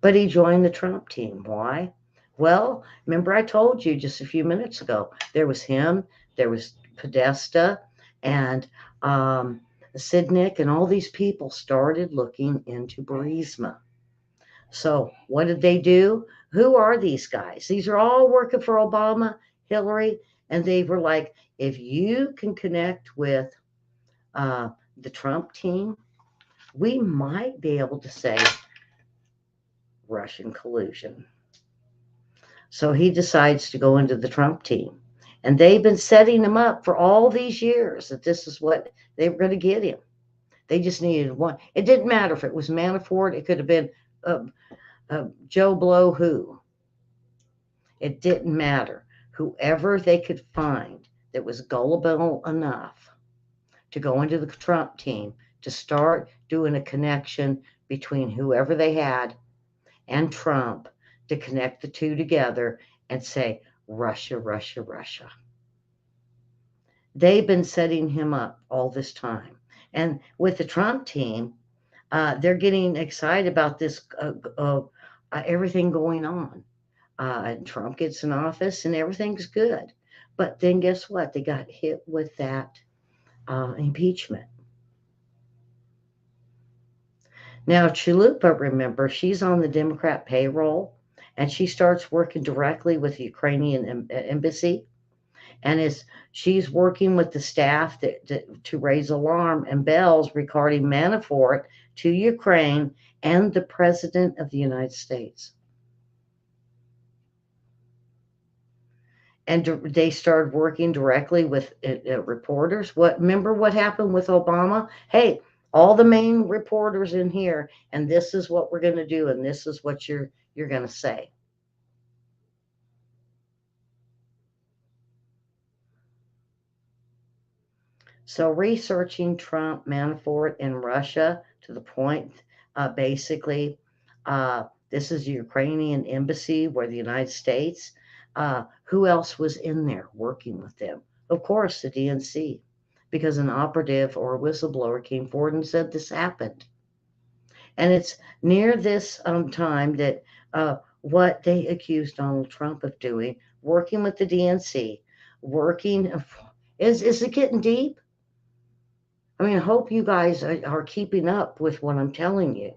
But he joined the Trump team. Why? Well, remember I told you just a few minutes ago, there was him, there was Podesta, and Sidnick, and all these people started looking into Burisma. So what did they do? Who are these guys? These are all working for Obama, Hillary, and they were like, if you can connect with the Trump team, we might be able to say Russian collusion. So he decides to go into the Trump team. And they've been setting him up for all these years that this is what they were going to get him. They just needed one. It didn't matter if it was Manafort. It could have been Joe Blow who. It didn't matter. Whoever they could find that was gullible enough to go into the Trump team to start doing a connection between whoever they had and Trump, to connect the two together and say, Russia, Russia, Russia. They've been setting him up all this time. And with the Trump team, they're getting excited about this, everything going on. Trump gets in office and everything's good. But then guess what? They got hit with that impeachment. Now, Chalupa, remember, she's on the Democrat payroll, and she starts working directly with the Ukrainian embassy. And she's working with the staff to raise alarm and bells regarding Manafort to Ukraine and the President of the United States. and they started working directly with reporters. Remember what happened with Obama? Hey, all the main reporters in here, and this is what we're going to do, and this is what you're going to say. So researching Trump, Manafort, and Russia to the point, basically, this is the Ukrainian embassy where the United States. Who else was in there working with them? Of course, the DNC, because an operative or a whistleblower came forward and said this happened. And it's near this time that what they accused Donald Trump of doing, working with the DNC, working, is it getting deep? I mean, I hope you guys are keeping up with what I'm telling you,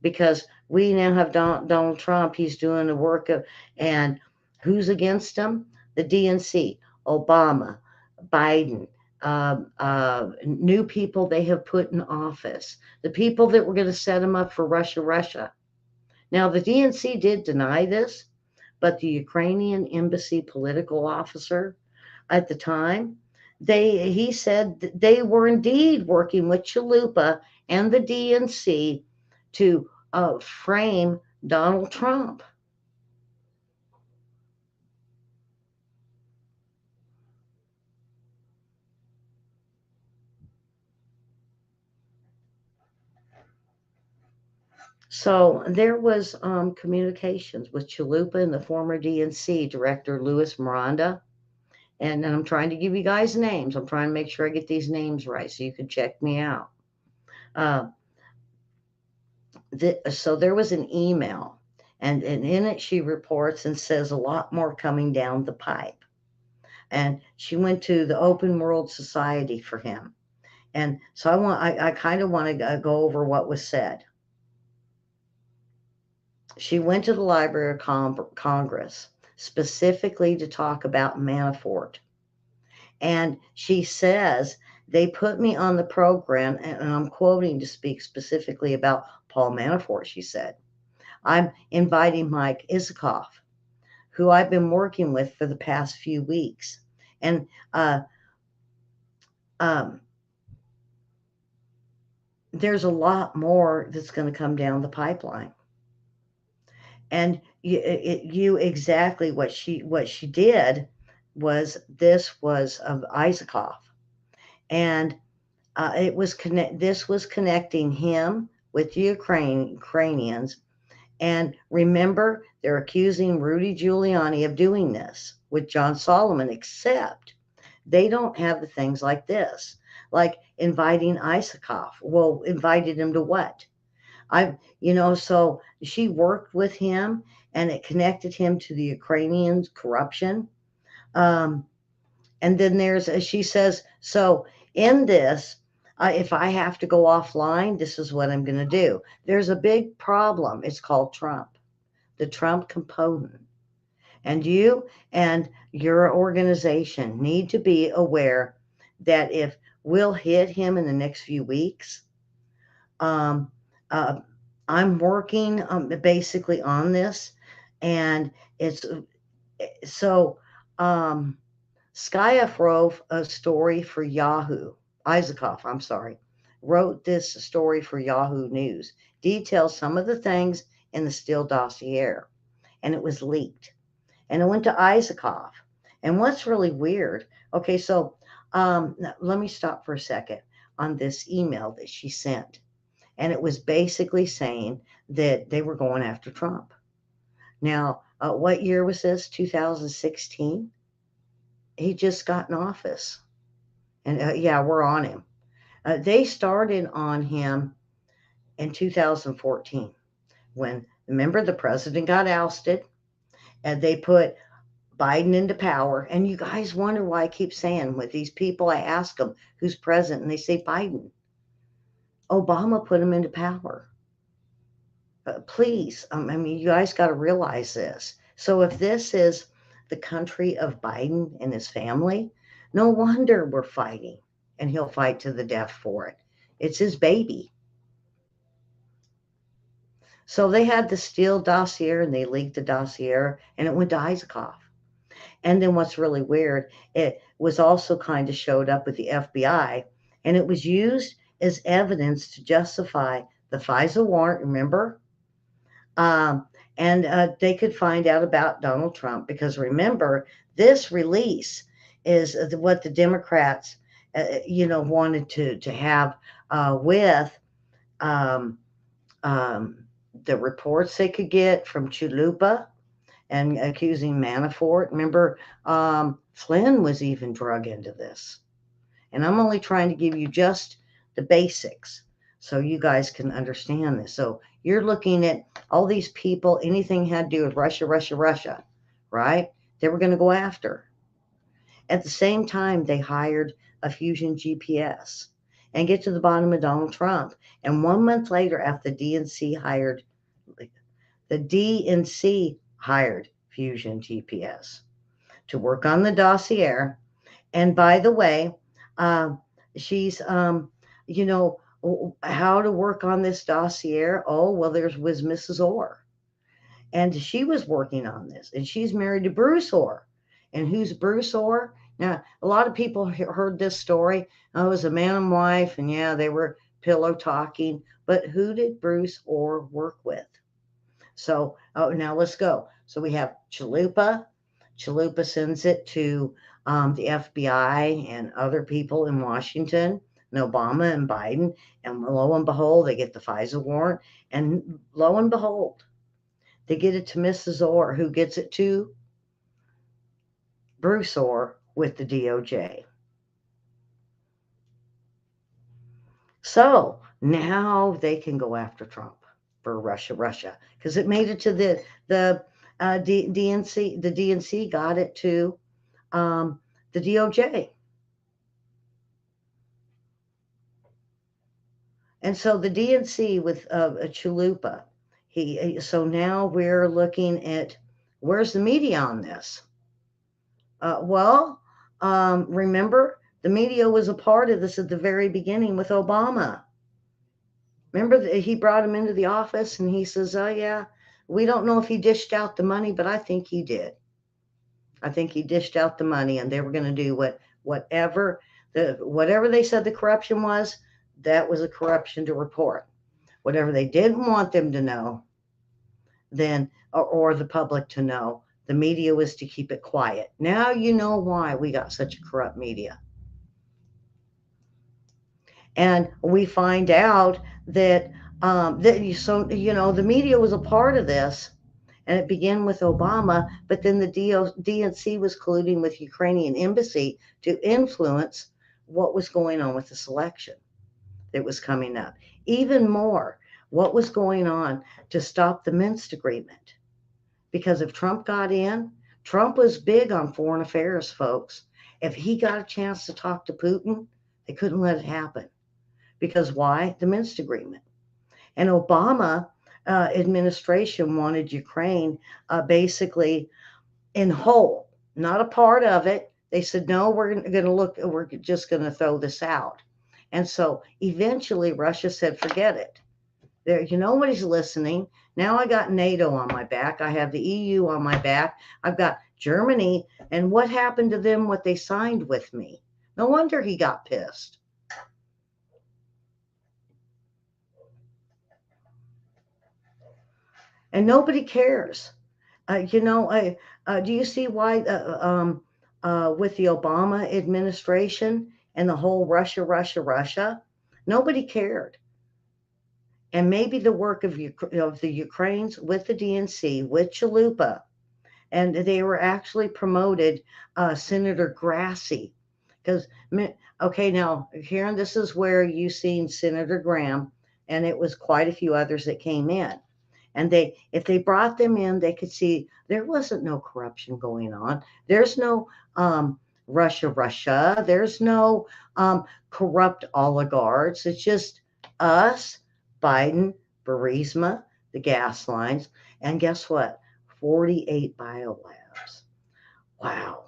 because we now have Donald Trump. He's doing the work of, and who's against him? The DNC, Obama, Biden, new people they have put in office, the people that were going to set him up for Russia. Now, the DNC did deny this, but the Ukrainian embassy political officer at the time, he said that they were indeed working with Chalupa and the DNC to frame Donald Trump. So there was communications with Chalupa and the former DNC director Louis Miranda. And I'm trying to give you guys names. I'm trying to make sure I get these names right so you can check me out. Uh, so there was an email, and in it she reports and says a lot more coming down the pipe. And she went to the Open World Society for him. And so I kind of want to go over what was said. She went to the Library of Congress specifically to talk about Manafort. And she says, they put me on the program, and I'm quoting to speak specifically about Paul Manafort, she said. I'm inviting Mike Isikoff, who I've been working with for the past few weeks. And um, there's a lot more that's going to come down the pipeline. And you exactly what she did was this was of Isikoff, and this was connecting him with the Ukrainians. And remember, they're accusing Rudy Giuliani of doing this with John Solomon, except they don't have the things like this, like inviting Isikoff. Well, invited him to what? So she worked with him, and it connected him to the Ukrainians' corruption. Um, and then she says, so in this, if I have to go offline, this is what I'm going to do. There's a big problem. It's called Trump, the Trump component. And you and your organization need to be aware that if we'll hit him in the next few weeks, um, uh, I'm working basically on this, and it's so. Skyev wrote a story for Yahoo. Isikoff, I'm sorry, wrote this story for Yahoo News, details some of the things in the Steele dossier, and it was leaked. And it went to Isikoff. And what's really weird, okay, so let me stop for a second on this email that she sent. And it was basically saying that they were going after Trump. Now, what year was this? 2016? He just got in office. And yeah, we're on him. They started on him in 2014 when, remember, the president got ousted and they put Biden into power. And you guys wonder why I keep saying with these people, I ask them who's president, and they say Biden. Obama put him into power. Please, I mean, you guys got to realize this. So if this is the country of Biden and his family, no wonder we're fighting, and he'll fight to the death for it. It's his baby. So they had the Steele dossier, and they leaked the dossier, and it went to Isikoff. And then what's really weird, it was also kind of showed up with the FBI, and it was used as evidence to justify the FISA warrant, remember? Um, and they could find out about Donald Trump because remember, this release is what the Democrats, wanted to have with um, um, the reports they could get from Chalupa and accusing Manafort. Remember, Flynn was even drug into this. And I'm only trying to give you just the basics so you guys can understand this. So you're looking at all these people, anything had to do with Russia, Russia, Russia, right? They were going to go after. At the same time, they hired a Fusion GPS and get to the bottom of Donald Trump. And 1 month later, after the DNC hired Fusion GPS to work on the dossier. And by the way, uh, she's, you know, how to work on this dossier. Oh, well, there was Mrs. Orr, and she was working on this, and she's married to Bruce Orr. And who's Bruce Orr? Now, a lot of people heard this story. Oh, it was a man and wife, and yeah, they were pillow talking. But who did Bruce Orr work with? So, oh, now let's go. So we have Chalupa. Chalupa sends it to the FBI and other people in Washington, and Obama and Biden. And lo and behold, they get the FISA warrant. And lo and behold, they get it to Mrs. Orr, who gets it to Bruce Orr with the DOJ. So now they can go after Trump for Russia, Russia, because it made it to the DNC. The DNC got it to the DOJ. And so the DNC with Chalupa, so now we're looking at where's the media on this? Well, remember, the media was a part of this at the very beginning with Obama. Remember, he brought him into the office and he says, oh, yeah, we don't know if he dished out the money, but I think he did. I think he dished out the money and they were going to do whatever they said the corruption was, that was a corruption to report. Whatever they didn't want them to know, then, or the public to know, the media was to keep it quiet. Now you know why we got such a corrupt media. And we find out that the media was a part of this, and it began with Obama, but then the DNC was colluding with Ukrainian embassy to influence what was going on with this election that was coming up. Even more, what was going on to stop the Minsk agreement. Because if Trump got in, Trump was big on foreign affairs, folks. If he got a chance to talk to Putin, they couldn't let it happen. Because why? The Minsk agreement. And Obama administration wanted Ukraine basically in whole, not a part of it. They said, no, we're just going to throw this out. And so eventually Russia said, forget it. Nobody's listening. Now I got NATO on my back. I have the EU on my back. I've got Germany. And what happened to them, what they signed with me? No wonder he got pissed. And nobody cares. Do you see why with the Obama administration and the whole Russia, Russia, Russia, nobody cared. And maybe the work of the Ukrainians with the DNC, with Chalupa, and they were actually promoted Senator Grassley. Because, okay, now, here, this is where you seen Senator Graham, and it was quite a few others that came in. And if they brought them in, they could see there wasn't no corruption going on. There's no Russia, Russia. There's no corrupt oligarchs. It's just us, Biden, Burisma, the gas lines, and guess what? 48 biolabs. Wow.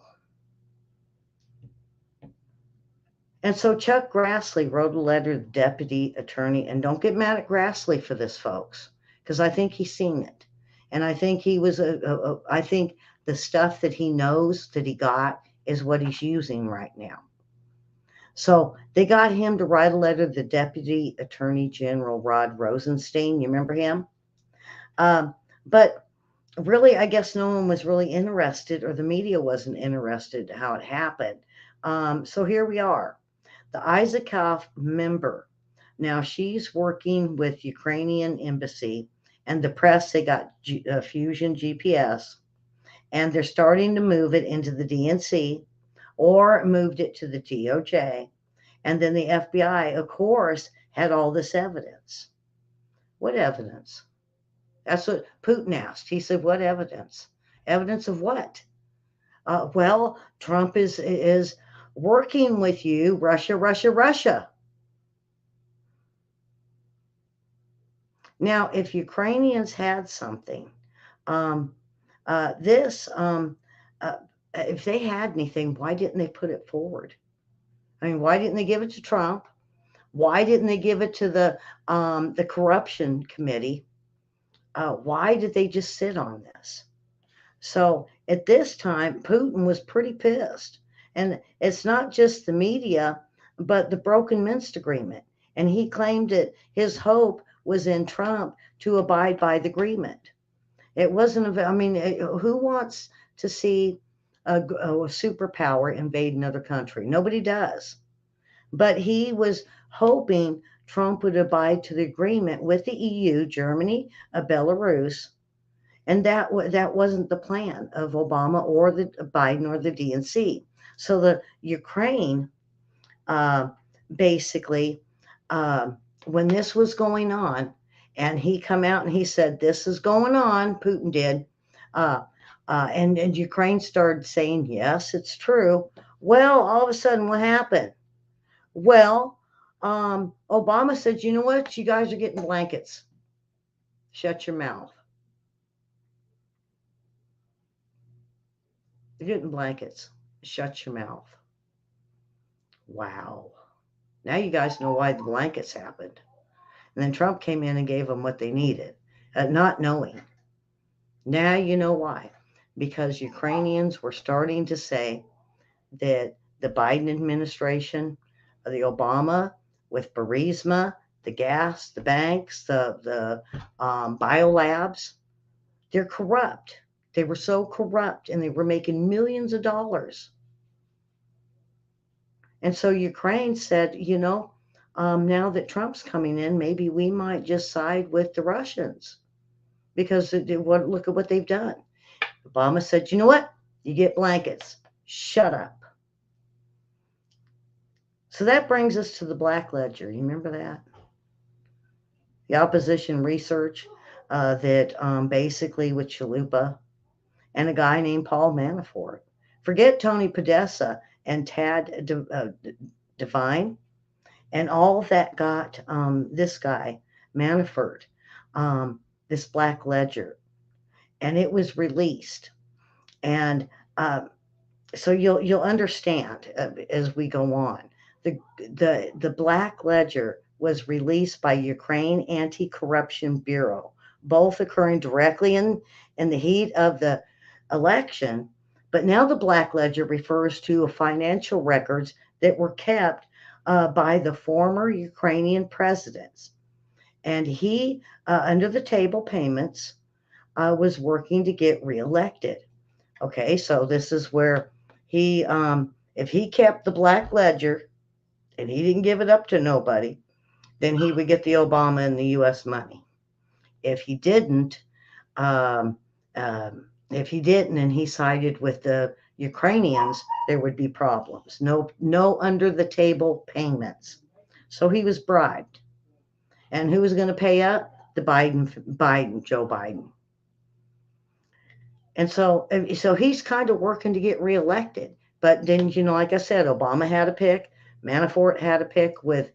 And so Chuck Grassley wrote a letter to the deputy attorney, and don't get mad at Grassley for this, folks, because I think he's seen it. And I think he was I think The stuff that he knows that he got is what he's using right now. So they got him to write a letter to the Deputy Attorney General Rod Rosenstein. You remember him? Um, but really, I guess no one was really interested, or the media wasn't interested how it happened. So here we are. The Isakov member. Now she's working with Ukrainian embassy and the press. They got Fusion GPS, and they're starting to move it into the DNC or moved it to the DOJ. And then the FBI, of course, had all this evidence. What evidence? That's what Putin asked. He said, "What evidence? Evidence of what?" Well, Trump is working with you, Russia, Russia, Russia. Now, if Ukrainians had something, um, this, if they had anything, why didn't they put it forward? I mean, why didn't they give it to Trump? Why didn't they give it to the corruption committee? Why did they just sit on this? So at this time, Putin was pretty pissed. And it's not just the media, but the Broken Minsk Agreement. And he claimed that his hope was in Trump to abide by the agreement. It wasn't, I mean, who wants to see a superpower invade another country? Nobody does. But he was hoping Trump would abide to the agreement with the EU, Germany, Belarus, and that wasn't the plan of Obama or the Biden or the DNC. So the Ukraine, uh, basically, uh, when this was going on, and he come out and he said, "This is going on." Putin did, uh, and Ukraine started saying, "Yes, it's true." Well, all of a sudden, what happened? Well, Obama said, "You know what? You guys are getting blankets. Shut your mouth. You're getting blankets. Shut your mouth." Wow. Now you guys know why the blankets happened. And then Trump came in and gave them what they needed, not knowing. Now you know why. Because Ukrainians were starting to say that the Biden administration, the Obama with Burisma, the gas, the banks, the biolabs, they're corrupt. They were so corrupt and they were making millions of dollars. And so Ukraine said, now that Trump's coming in, maybe we might just side with the Russians because look at what they've done. Obama said, "You know what? You get blankets. Shut up." So that brings us to the Black Ledger. You remember that? The opposition research that basically with Chalupa and a guy named Paul Manafort. Forget Tony Podesta and Tad Devine and all that got this guy Manafort, this Black Ledger, and it was released. And so you'll understand as we go on. The Black Ledger was released by Ukraine Anti-Corruption Bureau, both occurring directly in the heat of the election. But now the Black Ledger refers to financial records that were kept by the former Ukrainian presidents. And he, under the table payments, was working to get reelected. Okay, so this is where he, if he kept the Black Ledger and he didn't give it up to nobody, then he would get the Obama and the U.S. money. If he didn't, um, and he sided with the Ukrainians, there would be problems. No under the table payments. So he was bribed. And who was going to pay up? The Joe Biden. And so he's kind of working to get reelected. But then, like I said, Obama had a pick, Manafort had a pick with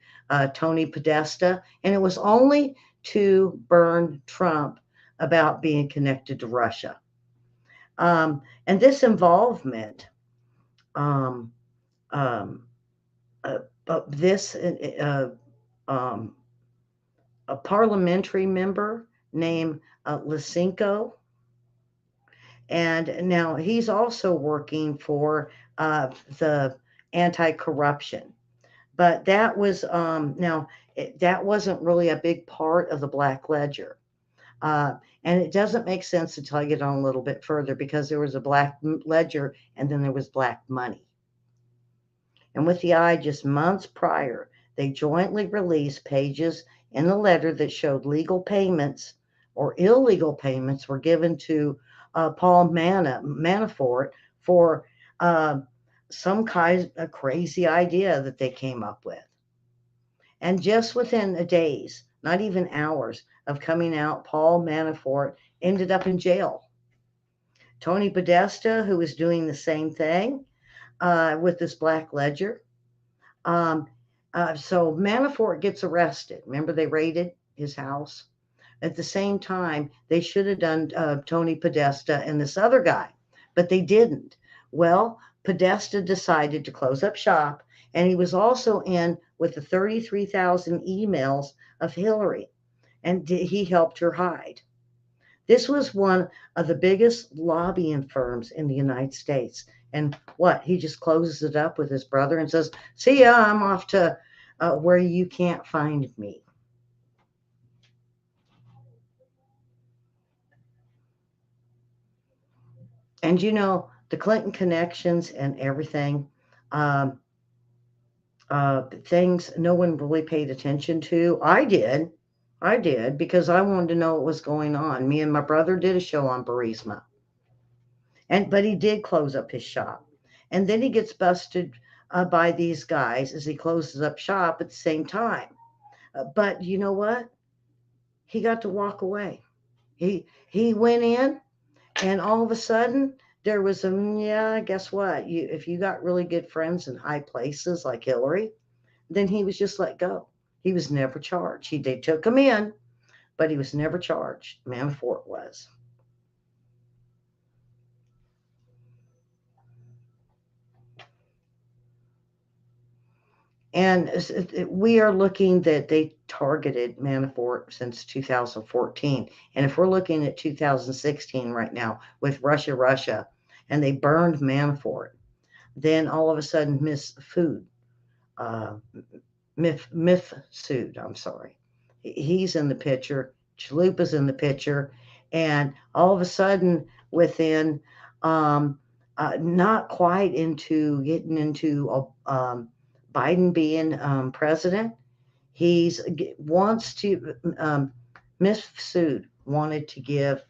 Tony Podesta, and it was only to burn Trump about being connected to Russia. And this involvement, um, um, this a parliamentary member named Lysenko, And now he's also working for the anti-corruption. But that was that wasn't really a big part of the Black Ledger. And it doesn't make sense until I get on a little bit further because there was a black ledger and then there was black money. And with the eye, just months prior, they jointly released pages in the letter that showed legal payments or illegal payments were given to Paul Manafort for uh, some kind of crazy idea that they came up with. And just within days, not even hours of coming out, Paul Manafort ended up in jail. Tony Podesta, who was doing the same thing with this Black Ledger. Um, so Manafort gets arrested. Remember, they raided his house? At the same time, they should have done Tony Podesta and this other guy, but they didn't. Well, Podesta decided to close up shop, and he was also in with the 33,000 emails of Hillary, and he helped her hide. This was one of the biggest lobbying firms in the United States. And what? He just closes it up with his brother and says, "See ya, I'm off to where you can't find me." And the Clinton connections and everything, um, things no one really paid attention to. I did because I wanted to know what was going on. Me and my brother did a show on Burisma, and but he did close up his shop, and then he gets busted by these guys as he closes up shop at the same time. But you know what? He got to walk away. He went in, and all of a sudden there was a yeah. Guess what? You if you got really good friends in high places like Hillary, then he was just let go. He was never charged. They took him in, but he was never charged. Manafort was. And we are looking that they targeted Manafort since 2014. And if we're looking at 2016 right now with Russia, and they burned Manafort, then all of a sudden Miss Food, uh, Myth Sued, I'm sorry. He's in the picture. Chalupa's in the picture. And all of a sudden, within um, not quite into getting into Biden being president, he's wants to Miss Sued wanted to give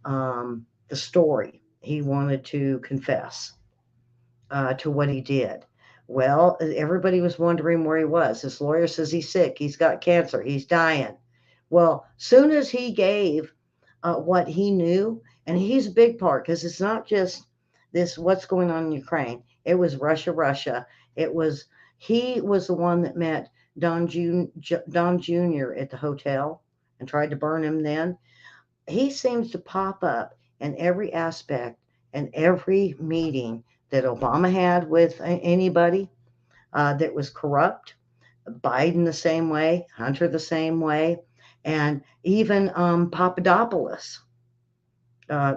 the story. He wanted to confess to what he did. Well, everybody was wondering where he was. His lawyer says he's sick, he's got cancer, he's dying. Well, soon as he gave what he knew, and he's a big part because it's not just this what's going on in Ukraine. It was Russia. It was he was the one that met Don Jr. at the hotel and tried to burn him. Then he seems to pop up in every aspect and every meeting that Obama had with anybody that was corrupt. Biden the same way, Hunter the same way, and even Papadopoulos.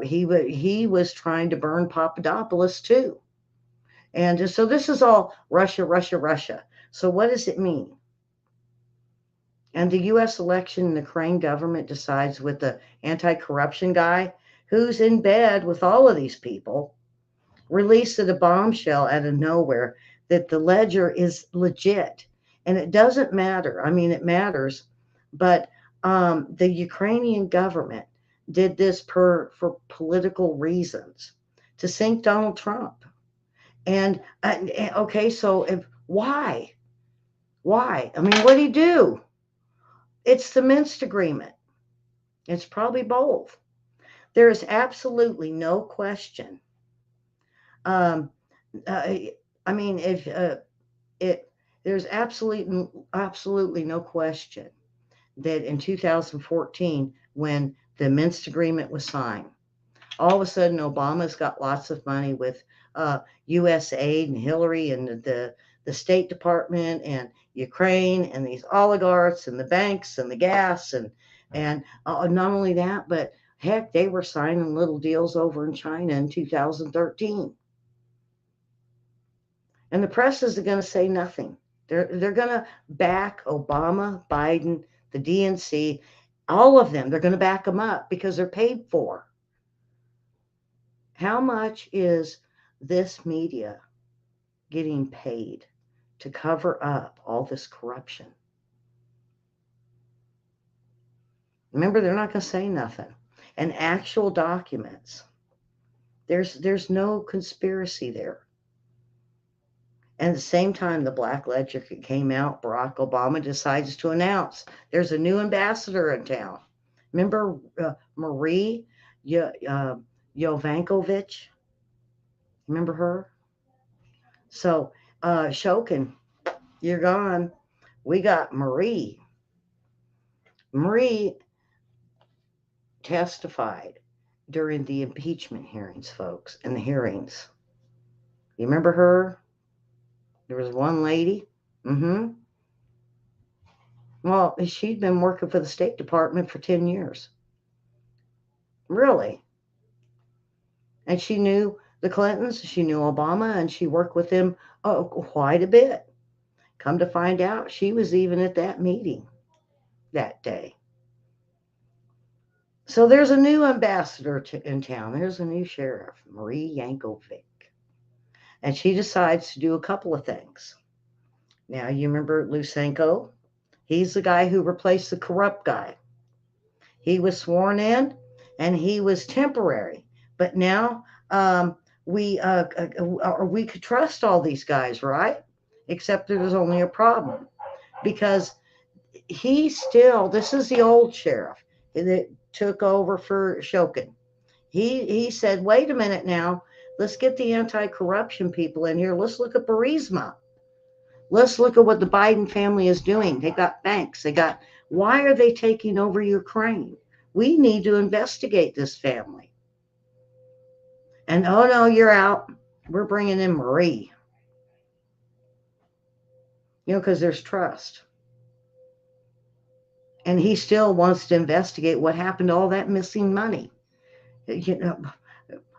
He was trying to burn Papadopoulos too. And so this is all Russia. So what does it mean? And the U.S. election and the Ukraine government decides with the anti-corruption guy who's in bed with all of these people, released at a bombshell out of nowhere that the ledger is legit. And it doesn't matter. I mean, it matters, but the Ukrainian government did this for political reasons to sink Donald Trump. And okay, so why? Why? I mean, what did he do? It's the Minsk agreement. It's probably both. There is absolutely no question. Um, uh, I mean, if it there's absolutely no question that in 2014, when the Minsk agreement was signed, all of a sudden Obama's got lots of money with U.S. aid and Hillary and the State Department and Ukraine and these oligarchs and the banks and the gas and not only that, but Heck, they were signing little deals over in China in 2013. And the press is going to say nothing. They're going to back Obama, Biden, the DNC, all of them. They're going to back them up because they're paid for. How much is this media getting paid to cover up all this corruption? Remember, they're not going to say nothing. And actual documents. There's no conspiracy there. And at the same time, the Black Ledger came out, Barack Obama decides to announce there's a new ambassador in town. Remember Marie Yovanovitch? Remember her? So, Shokin, you're gone. We got Marie. Marie testified during the impeachment hearings, folks, and the hearings. You remember her? There was one lady. Well, she'd been working for the State Department for 10 years. Really. And she knew the Clintons, she knew Obama, and she worked with them quite a bit. Come to find out, she was even at that meeting that day. So there's a new ambassador in town. There's a new sheriff, Marie Yankovic. And she decides to do a couple of things. Now, you remember Lysenko? He's the guy who replaced the corrupt guy. He was sworn in, and he was temporary. But now we could trust all these guys, right? Except there's only a problem. Because this is the old sheriff that took over for Shokin. He said, wait a minute now, let's get the anti-corruption people in here. Let's look at Burisma. Let's look at what the Biden family is doing. They got banks. Why are they taking over Ukraine? We need to investigate this family. And oh no, you're out. We're bringing in Marie. Because there's trust. And he still wants to investigate what happened to all that missing money.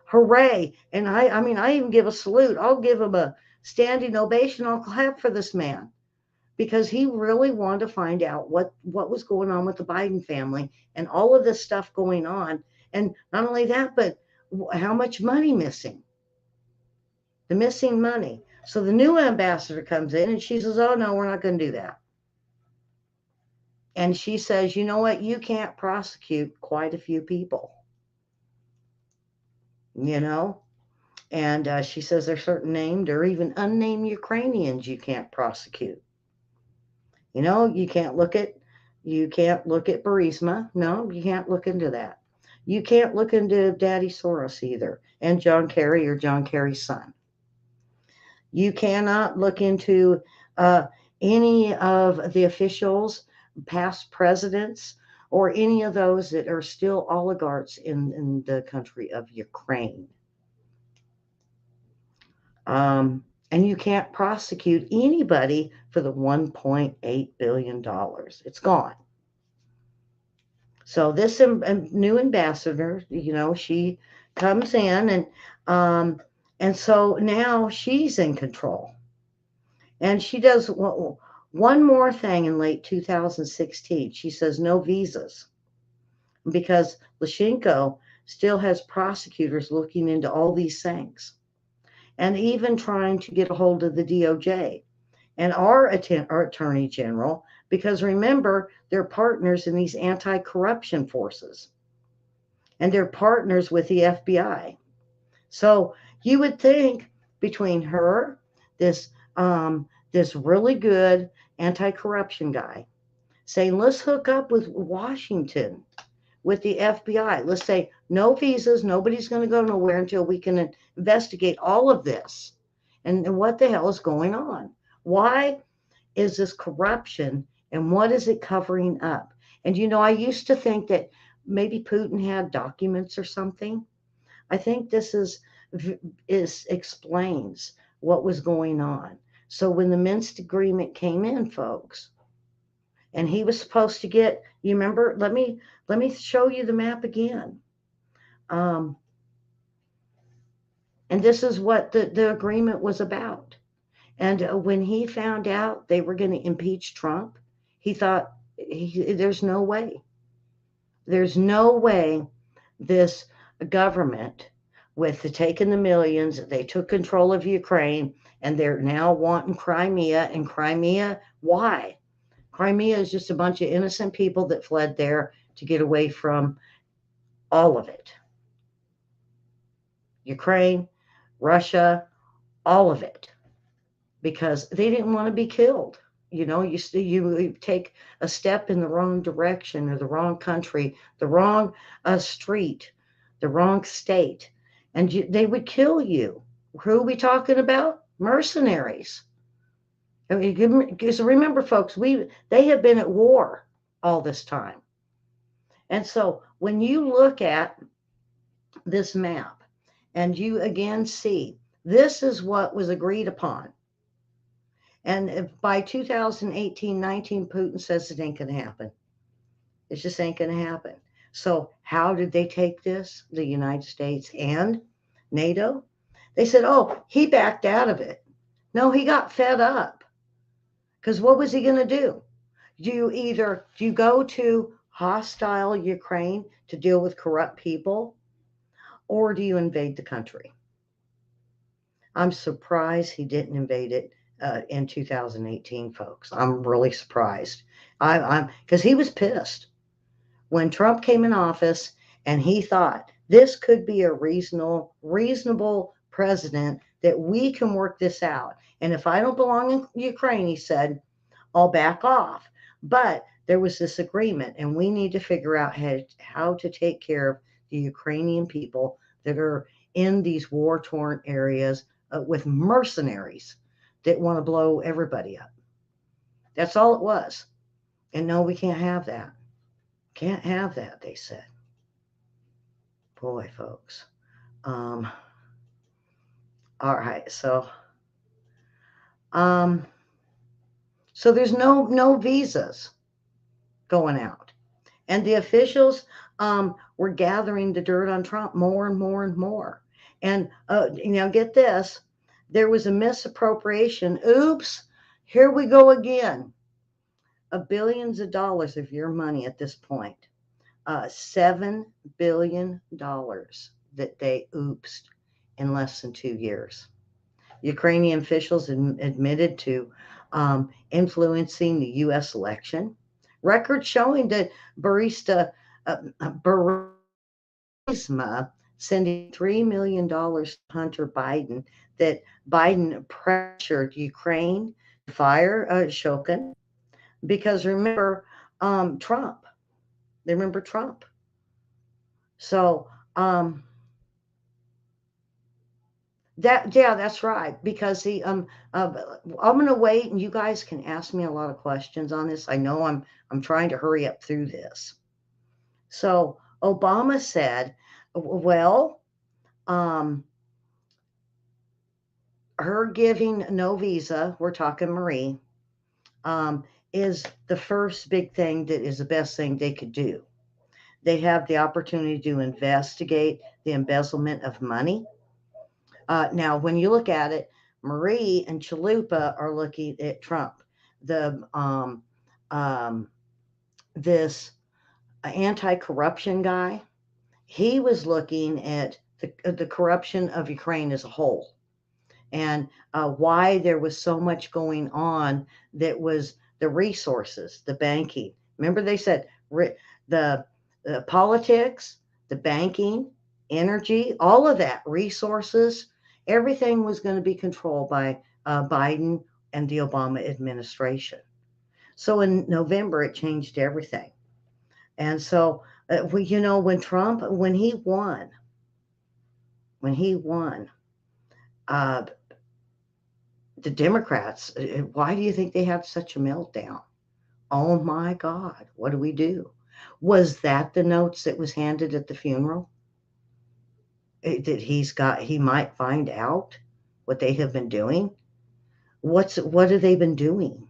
Hooray. And I even give a salute. I'll give him a standing ovation. I'll clap for this man because he really wanted to find out what was going on with the Biden family and all of this stuff going on. And not only that, but how much money missing. The missing money. So the new ambassador comes in and she says, oh, no, we're not going to do that. And she says, you know what? You can't prosecute quite a few people. And she says there's certain named or even unnamed Ukrainians you can't prosecute. You can't look at Burisma. No, you can't look into that. You can't look into Daddy Soros either, and John Kerry or John Kerry's son. You cannot look into any of the officials, past presidents, or any of those that are still oligarchs in the country of Ukraine. And you can't prosecute anybody for the $1.8 billion. It's gone. So this new ambassador, she comes in and so now she's in control. And she does one more thing in late 2016. She says no visas because Lyshenko still has prosecutors looking into all these things. And even trying to get a hold of the DOJ and our Attorney General, because remember, they're partners in these anti-corruption forces. And they're partners with the FBI. So you would think between her, this really good anti-corruption guy, saying, let's hook up with Washington, with the FBI. Let's say no visas, nobody's going to go nowhere until we can investigate all of this. And what the hell is going on? Why is this corruption and what is it covering up? And I used to think that maybe Putin had documents or something. I think this explains what was going on. So when the Minsk agreement came in, folks, and he was supposed to get, you remember, let me show you the map again. Um, and this is what the agreement was about. And when he found out they were going to impeach Trump, he thought, there's no way. There's no way this government, with the taking the millions, they took control of Ukraine, and they're now wanting Crimea. And Crimea, why? Crimea is just a bunch of innocent people that fled there to get away from all of it. Ukraine, Russia, all of it, because they didn't want to be killed. You take a step in the wrong direction, or the wrong country, the wrong street, the wrong state, and they would kill you. Who are we talking about? Mercenaries. I mean, because remember, folks, they have been at war all this time. And so when you look at this map, and you again see this is what was agreed upon. And if by 2018-19, Putin says it ain't going to happen. It just ain't going to happen. So how did they take this? The United States and NATO? They said, oh, he backed out of it. No, he got fed up. Because what was he going to do? Do you go to hostile Ukraine to deal with corrupt people, or do you invade the country? I'm surprised he didn't invade it in 2018, folks. I'm really surprised. I'm because he was pissed when Trump came in office, and he thought this could be a reasonable president, that we can work this out. And if I don't belong in Ukraine, he said, I'll back off. But there was this agreement, and we need to figure out how to take care of the Ukrainian people that are in these war-torn areas with mercenaries that want to blow everybody up. That's all it was. And no, we can't have that. Can't have that, they said. Boy, folks. All right, so there's no visas going out. And the officials were gathering the dirt on Trump more and more and more. And get this, there was a misappropriation. Oops, here we go again. Of billions of dollars of your money at this point. $7 billion that they oopsed in less than 2 years. Ukrainian officials admitted to influencing the U.S. election. Records showing that Burisma sending $3 million to Hunter Biden, that Biden pressured Ukraine to fire Shokin, because remember Trump. They remember Trump. So that's right. Because I'm going to wait, and you guys can ask me a lot of questions on this. I know I'm trying to hurry up through this. So Obama said, well, her giving no visa, we're talking Marie, is the first big thing, that is the best thing they could do. They have the opportunity to investigate the embezzlement of money. Now, when you look at it, Marie and Chalupa are looking at Trump. This anti-corruption guy, he was looking at the corruption of Ukraine as a whole, and why there was so much going on that was the resources, the banking. Remember, they said the politics, the banking, energy, all of that, resources, everything was going to be controlled by Biden and the Obama administration. So in November, it changed everything. And so, when he won, the Democrats, why do you think they had such a meltdown? Oh my God, what do we do? Was that the notes that was handed at the funeral? That he might find out what they have been doing? What have they been doing?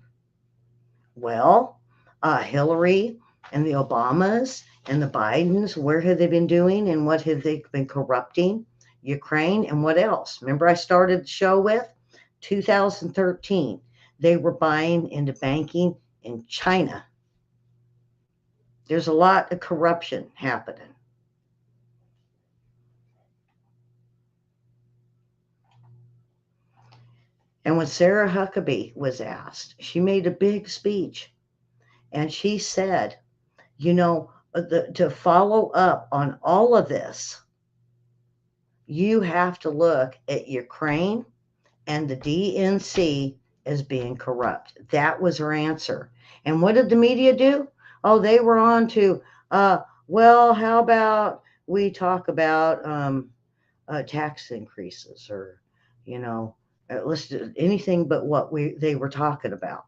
Well, Hillary And the Obamas and the Bidens, where have they been doing and what have they been corrupting? Ukraine and what else? Remember, I started the show with 2013. They were buying into banking in China. There's a lot of corruption happening. And when Sarah Huckabee was asked, she made a big speech and she said, to follow up on all of this, you have to look at Ukraine and the DNC as being corrupt. That was her answer. And what did the media do? Oh, they were on to, well, how about we talk about tax increases or, let's do anything but what they were talking about.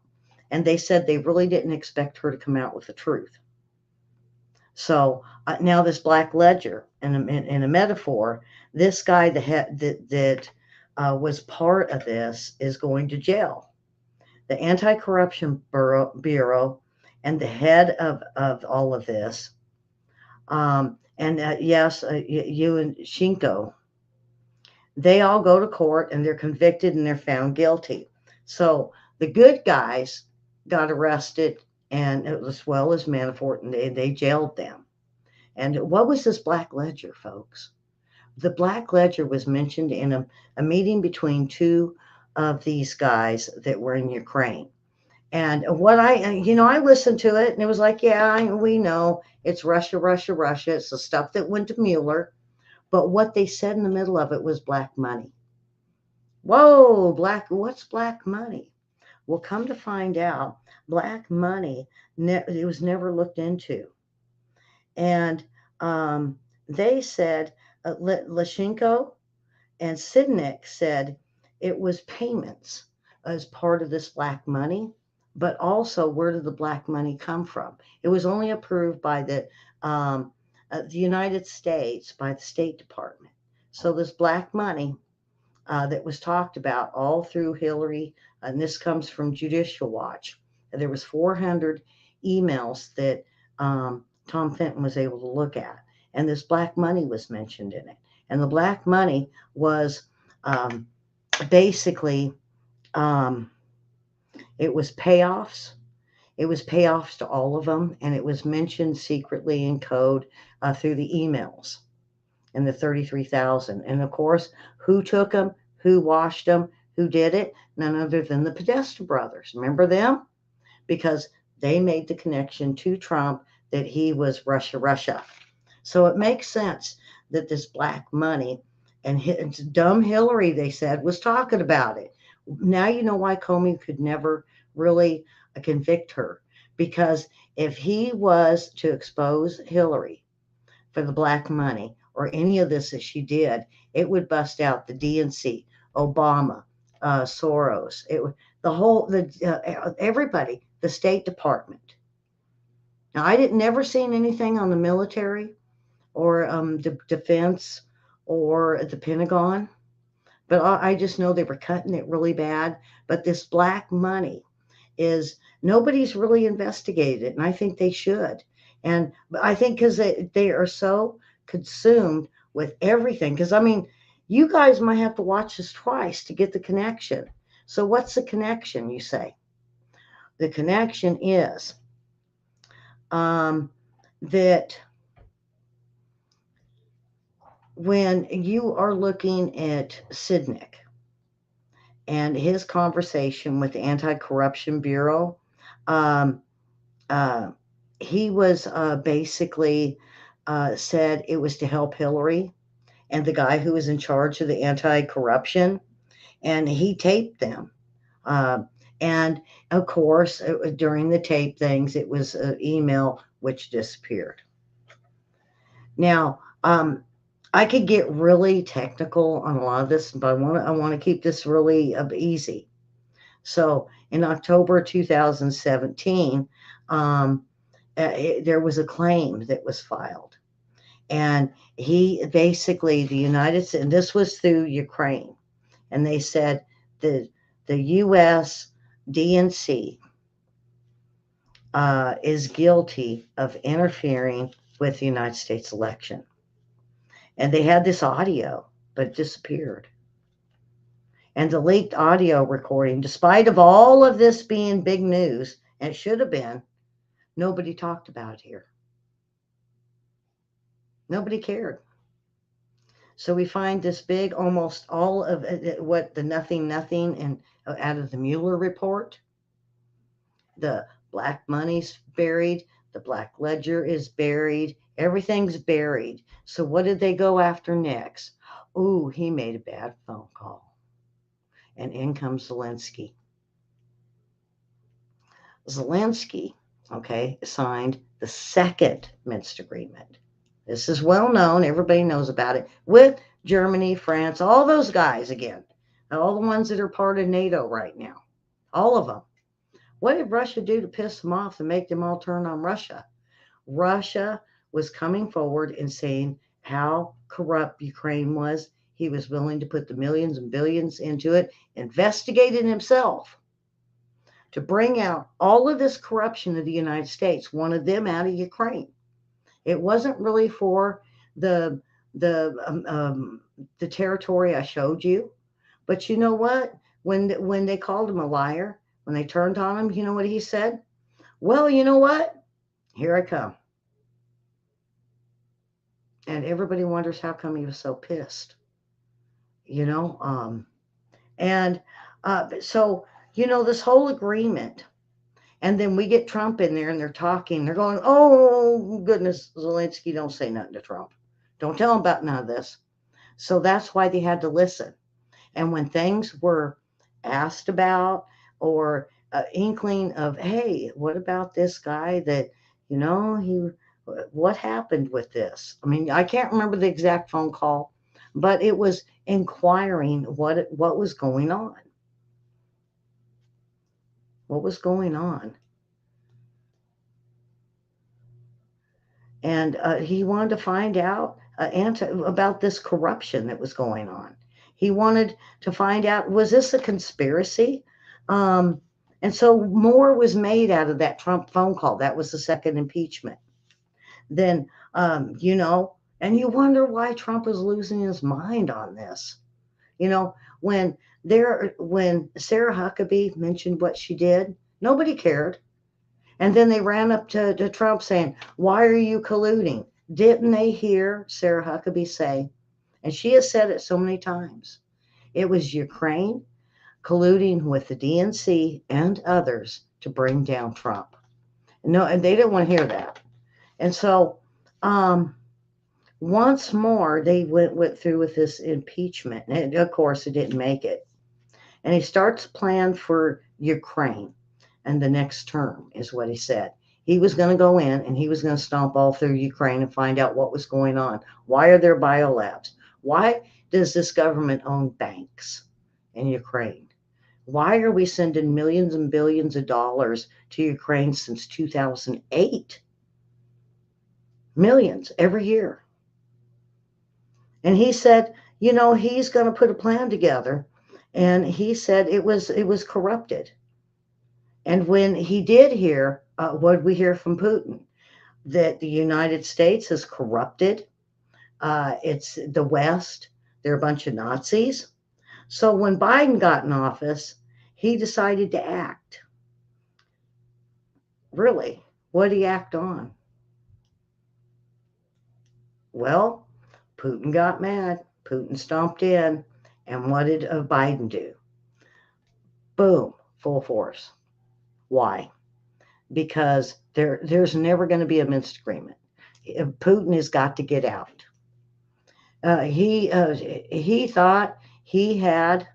And they said they really didn't expect her to come out with the truth. So now this Black Ledger, in a metaphor, this guy that was part of this is going to jail. The Anti-Corruption Bureau and the head of all of this, Yushchenko, they all go to court and they're convicted and they're found guilty. So the good guys got arrested, and as well as Manafort, and they jailed them. And what was this Black Ledger, folks? The Black Ledger was mentioned in a meeting between two of these guys that were in Ukraine. And what I listened to it and it was like, yeah, we know it's Russia, Russia, Russia. It's the stuff that went to Mueller. But what they said in the middle of it was black money. Whoa, what's black money? Well, come to find out, black money, it was never looked into. And they said, Leshchenko and Sidnick said it was payments as part of this black money, but also where did the black money come from? It was only approved by the United States, by the State Department. So this black money that was talked about all through Hillary, and this comes from Judicial Watch. There was 400 emails that Tom Fenton was able to look at, and this black money was mentioned in it. And the black money was basically, it was payoffs. It was payoffs to all of them, and it was mentioned secretly in code through the emails and the 33,000. And of course, who took them, who washed them, who did it? None other than the Podesta brothers. Remember them? Because they made the connection to Trump that he was Russia, Russia. So it makes sense that this black money, and dumb Hillary, they said, was talking about it. Now you know why Comey could never really convict her, because if he was to expose Hillary for the black money or any of this that she did, it would bust out the DNC, Obama, Soros, everybody, the State Department. Now, I never seen anything on the military or the defense or the Pentagon, but I just know they were cutting it really bad. But this black money is, nobody's really investigated it, and I think they should. And I think because they are so consumed with everything, because I mean, you guys might have to watch this twice to get the connection. So what's the connection, you say? The connection is that when you are looking at Sidnick and his conversation with the Anti-Corruption Bureau, he was basically said it was to help Hillary and the guy who was in charge of the anti-corruption, and he taped them. And of course, during the tape things, it was an email which disappeared. Now, I could get really technical on a lot of this, but I want to keep this really easy. So in October 2017, there was a claim that was filed. And he basically, the United States, and this was through Ukraine, and they said the U.S. DNC is guilty of interfering with the United States election. And they had this audio, but it disappeared. And the leaked audio recording, despite of all of this being big news, and it should have been, nobody talked about it here. Nobody cared. So we find this big, almost all of what the nothing, and out of the Mueller report, the black money's buried, the black ledger is buried, everything's buried. So what did they go after next? Ooh, he made a bad phone call. And in comes Zelensky. Zelensky, okay, signed the second Minsk agreement. This is well known. Everybody knows about it. With Germany, France, all those guys again. All the ones that are part of NATO right now. All of them. What did Russia do to piss them off and make them all turn on Russia? Russia was coming forward and saying how corrupt Ukraine was. He was willing to put the millions and billions into it, investigated himself to bring out all of this corruption of the United States, wanted them out of Ukraine. It wasn't really for the territory I showed you, but you know what? When they called him a liar, when they turned on him, you know what he said? Well, you know what? Here I come. And everybody wonders how come he was so pissed, you know? So, you know, this whole agreement, and then we get Trump in there and they're talking. They're going, oh, goodness, Zelensky, don't say nothing to Trump. Don't tell him about none of this. So that's why they had to listen. And when things were asked about or inkling of, hey, what about this guy that, you know, what happened with this? I mean, I can't remember the exact phone call, but it was inquiring what was going on. What was going on? And he wanted to find out about this corruption that was going on. He wanted to find out, was this a conspiracy? And so more was made out of that Trump phone call. That was the second impeachment. Then, you know, and you wonder why Trump is losing his mind on this. You know, when Sarah Huckabee mentioned what she did, nobody cared. And then they ran up to Trump saying, why are you colluding? Didn't they hear Sarah Huckabee say, and she has said it so many times, it was Ukraine colluding with the DNC and others to bring down Trump. No, and they didn't want to hear that. And so once more, they went through with this impeachment. And of course, it didn't make it. And he starts a plan for Ukraine. And the next term is what he said. He was going to go in and he was going to stomp all through Ukraine and find out what was going on. Why are there biolabs? Why does this government own banks in Ukraine? Why are we sending millions and billions of dollars to Ukraine since 2008? Millions every year. And he said, you know, he's going to put a plan together. And he said it was corrupted. And when he did hear, what we hear from Putin, that the United States is corrupted, it's the West, they're a bunch of Nazis. So when Biden got in office, he decided to act. Really, what did he act on? Well, Putin got mad. Putin stomped in. And what did Biden do? Boom, full force. Why? Because there's never going to be a Minsk agreement. Putin has got to get out. He thought he had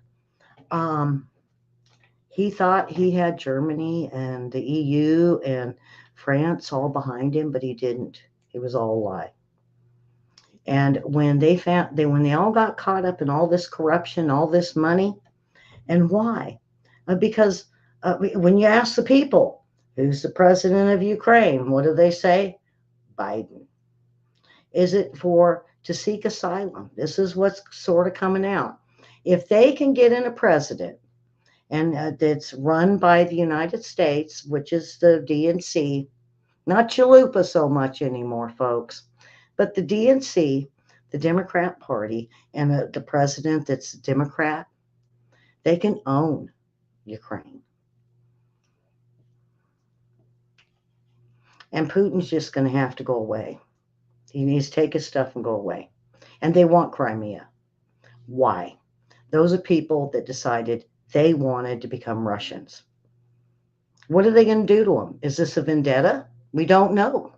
Germany and the EU and France all behind him, but he didn't. It was all a lie. And when they all got caught up in all this corruption, all this money, and why? Because when you ask the people, who's the president of Ukraine? What do they say? Biden. Is it to seek asylum? This is what's sort of coming out. If they can get in a president and it's run by the United States, which is the DNC, not Chalupa so much anymore, folks, but the DNC, the Democrat Party, and the president that's a Democrat, they can own Ukraine. And Putin's just going to have to go away. He needs to take his stuff and go away. And they want Crimea. Why? Those are people that decided they wanted to become Russians. What are they going to do to them? Is this a vendetta? We don't know.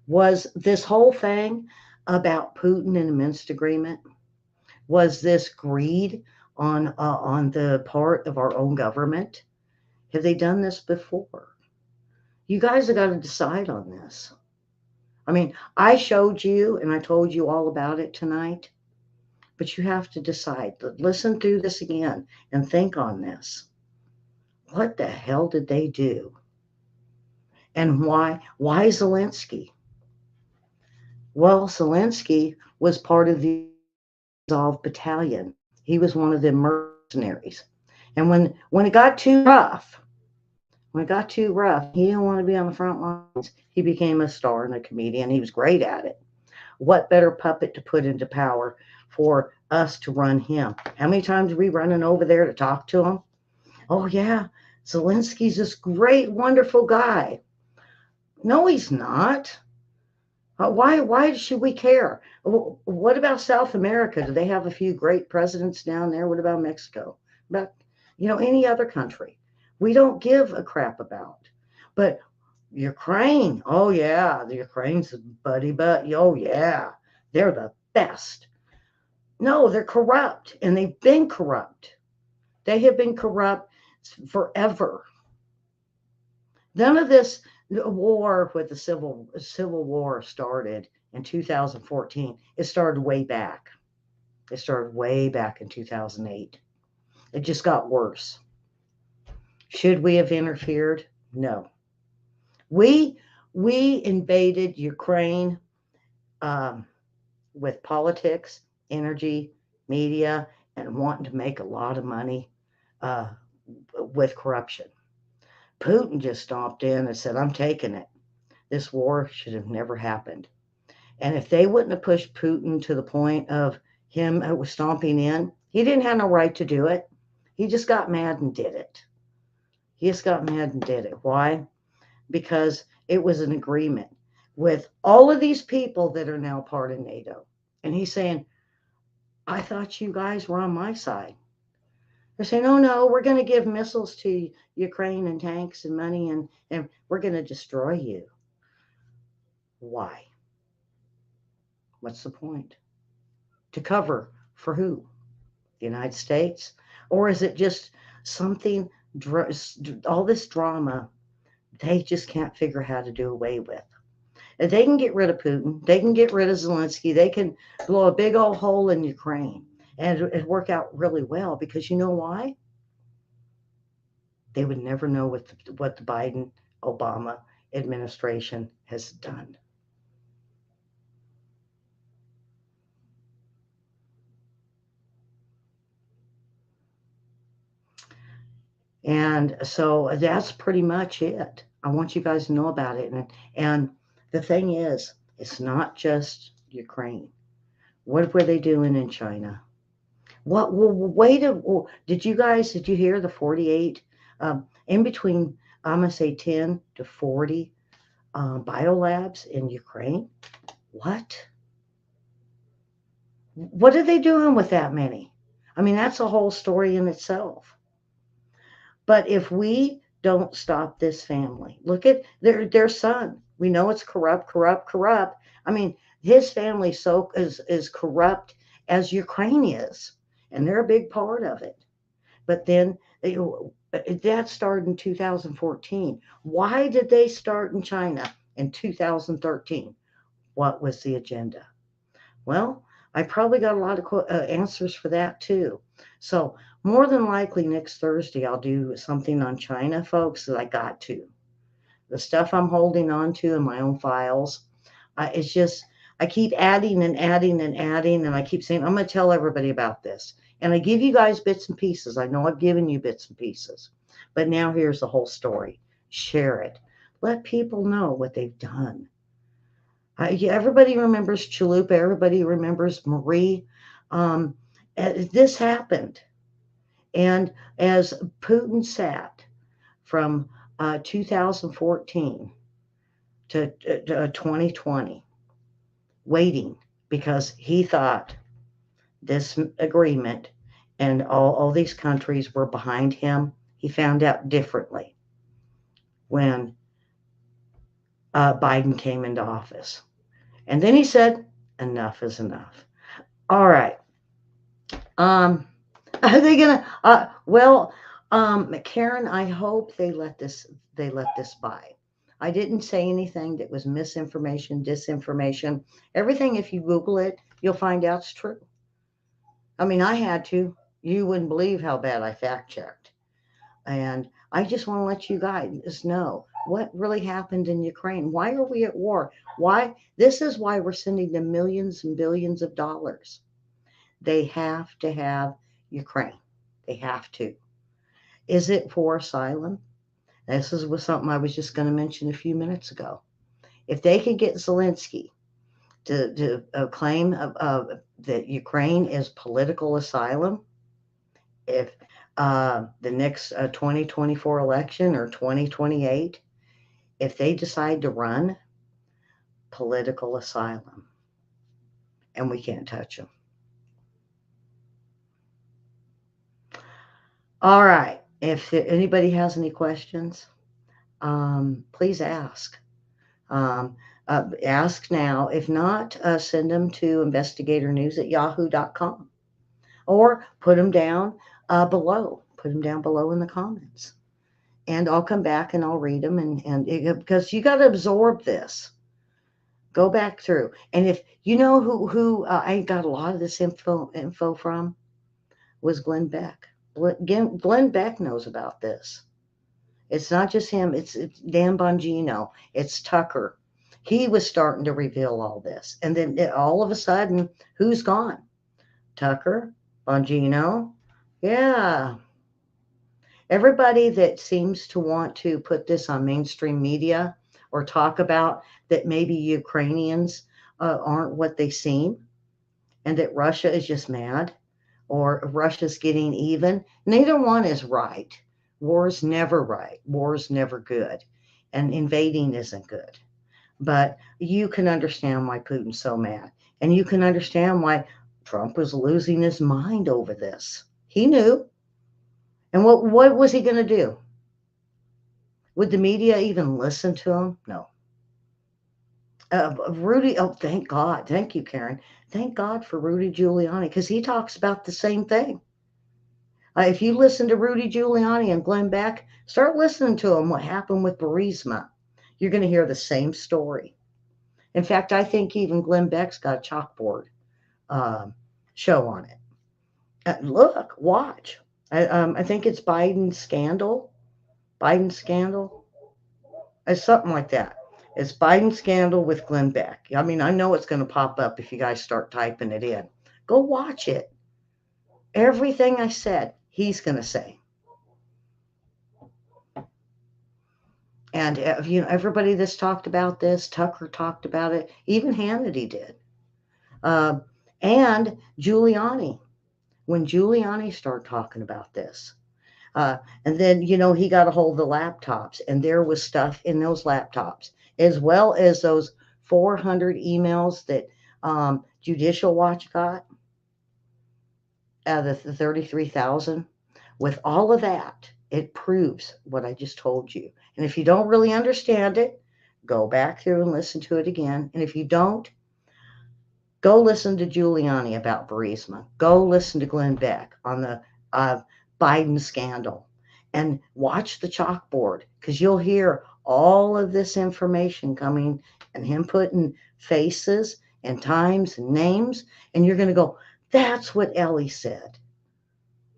Was this whole thing about Putin and the Minsk agreement? Was this greed on the part of our own government? Have they done this before? You guys have got to decide on this. I mean, I showed you and I told you all about it tonight, but you have to decide. Listen through this again and think on this. What the hell did they do? And why? Why Zelensky? Well, Zelensky was part of the Azov battalion. He was one of the mercenaries. And when it got too rough, he didn't want to be on the front lines. He became a star and a comedian. He was great at it. What better puppet to put into power for us to run him? How many times are we running over there to talk to him? Oh, yeah, Zelensky's this great, wonderful guy. No, he's not. Why should we care? What about South America? Do they have a few great presidents down there? What about Mexico? About, any other country? We don't give a crap about. But Ukraine, oh yeah, the Ukraine's buddy, but oh yeah, they're the best. No, they're corrupt, and they've been corrupt. They have been corrupt forever. None of this war with the civil war started in 2014. It started way back. It started way back in 2008. It just got worse. Should we have interfered? No. We invaded Ukraine with politics, energy, media, and wanting to make a lot of money with corruption. Putin just stomped in and said, I'm taking it. This war should have never happened. And if they wouldn't have pushed Putin to the point of him stomping in, he didn't have no right to do it. He just got mad and did it. Why? Because it was an agreement with all of these people that are now part of NATO. And he's saying, I thought you guys were on my side. They're saying, oh, no, we're going to give missiles to Ukraine and tanks and money, and we're going to destroy you. Why? What's the point? To cover for who? The United States? Or is it just something, all this drama, they just can't figure how to do away with? If they can get rid of Putin, they can get rid of Zelensky, they can blow a big old hole in Ukraine. And it worked out really well, because you know why? They would never know what the Biden-Obama administration has done. And so that's pretty much it. I want you guys to know about it. And the thing is, it's not just Ukraine. What were they doing in China? Did you hear the 48, in between, I'm going to say 10 to 40 biolabs in Ukraine? What? What are they doing with that many? I mean, that's a whole story in itself. But if we don't stop this family, look at their son. We know it's corrupt. I mean, his family is corrupt as Ukraine is, and they're a big part of it. But then that started in 2014. Why did they start in China in 2013? What was the agenda? Well, I probably got a lot of answers for that too. So more than likely next Thursday, I'll do something on China, folks, that I got to. The stuff I'm holding on to in my own files, it's just, I keep adding, and I keep saying, I'm going to tell everybody about this. And I give you guys bits and pieces. I know I've given you bits and pieces. But now here's the whole story. Share it. Let people know what they've done. Yeah, everybody remembers Chalupa. Everybody remembers Marie. Um, this happened. And as Putin sat from 2014 to 2020, waiting because he thought this agreement and all these countries were behind him, he found out differently when Biden came into office. And then he said, enough is enough. All right. Are they gonna? Karen, I hope they let this by. I didn't say anything that was misinformation, disinformation. Everything, if you Google it, you'll find out it's true. I mean, I had to. You wouldn't believe how bad I fact checked. And I just want to let you guys know what really happened in Ukraine. Why are we at war? Why? This is why we're sending them millions and billions of dollars. They have to have Ukraine. They have to. Is it for asylum? This was something I was just going to mention a few minutes ago. If they could get Zelensky to claim that Ukraine is political asylum, if the next 2024 election or 2028, if they decide to run political asylum, and we can't touch them. All right. If anybody has any questions, please ask. Ask now. If not, send them to investigatornews@yahoo.com or put them down below. Put them down below in the comments. And I'll come back and I'll read them. Because you got to absorb this. Go back through. And if you know who I got a lot of this info from was Glenn Beck. Glenn Beck knows about this. It's not just him. It's Dan Bongino. It's Tucker. He was starting to reveal all this. And then all of a sudden, who's gone? Tucker, Bongino. Yeah. Everybody that seems to want to put this on mainstream media or talk about that maybe Ukrainians aren't what they seem and that Russia is just mad or Russia's getting even. Neither one is right. War is never right. War is never good. And invading isn't good. But you can understand why Putin's so mad. And you can understand why Trump was losing his mind over this. He knew. And what was he going to do? Would the media even listen to him? No. Rudy, oh, thank God. Thank you, Karen. Thank God for Rudy Giuliani because he talks about the same thing. If you listen to Rudy Giuliani and Glenn Beck, start listening to them. What happened with Burisma? You're going to hear the same story. In fact, I think even Glenn Beck's got a chalkboard show on it. Look, watch. I think it's Biden Scandal. Biden Scandal. It's something like that. It's Biden Scandal with Glenn Beck. I mean, I know it's going to pop up if you guys start typing it in. Go watch it. Everything I said, he's going to say. And everybody that's talked about this, Tucker talked about it, even Hannity did. And Giuliani, when Giuliani started talking about this. And then, he got a hold of the laptops, and there was stuff in those laptops, as well as those 400 emails that Judicial Watch got out of the 33,000. With all of that, it proves what I just told you. And if you don't really understand it, go back through and listen to it again. And if you don't, go listen to Giuliani about Burisma. Go listen to Glenn Beck on the Biden scandal. And watch the chalkboard because you'll hear all of this information coming and him putting faces and times and names. And you're going to go, that's what Ellie said.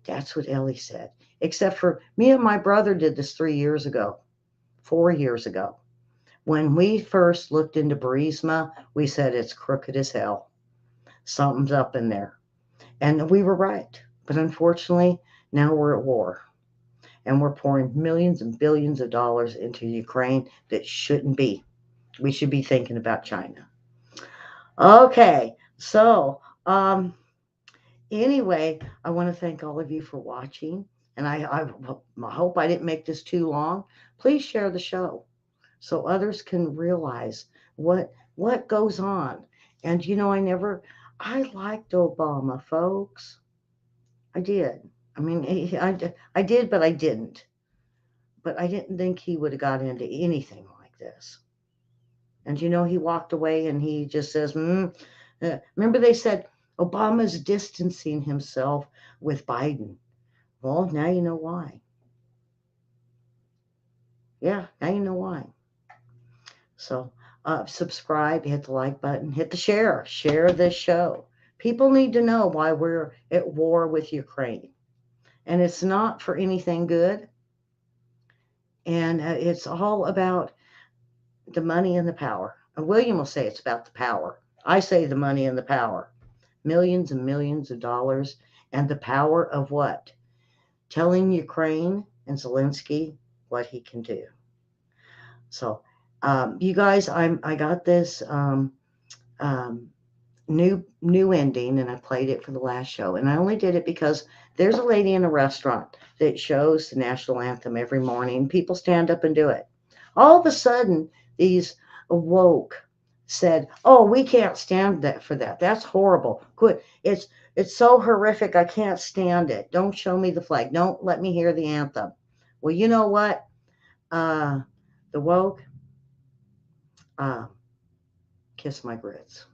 That's what Ellie said. Except for me and my brother did this 4 years ago. When we first looked into Burisma, we said it's crooked as hell. Something's up in there. And we were right. But unfortunately, now we're at war. And we're pouring millions and billions of dollars into Ukraine that shouldn't be. We should be thinking about China. Okay, so anyway, I want to thank all of you for watching. And I hope I didn't make this too long. Please share the show so others can realize what goes on. And I liked Obama, folks. I did. I mean, I did, but I didn't. But I didn't think he would have got into anything like this. And he walked away and he just says, remember they said Obama's distancing himself with Biden. Well, now you know why. Yeah, now you know why. So subscribe, hit the like button, hit the share this show. People need to know why we're at war with Ukraine. And it's not for anything good. And it's all about the money and the power. And William will say it's about the power. I say the money and the power. Millions and millions of dollars. And the power of what? Telling Ukraine and Zelensky what he can do. So, you guys, I got this new ending, and I played it for the last show. And I only did it because there's a lady in a restaurant that shows the national anthem every morning. People stand up and do it. All of a sudden, these woke said, "Oh, we can't stand that for that. That's horrible. Quit. It's so horrific. I can't stand it. Don't show me the flag. Don't let me hear the anthem." Well, you know what? The woke, kiss my grits.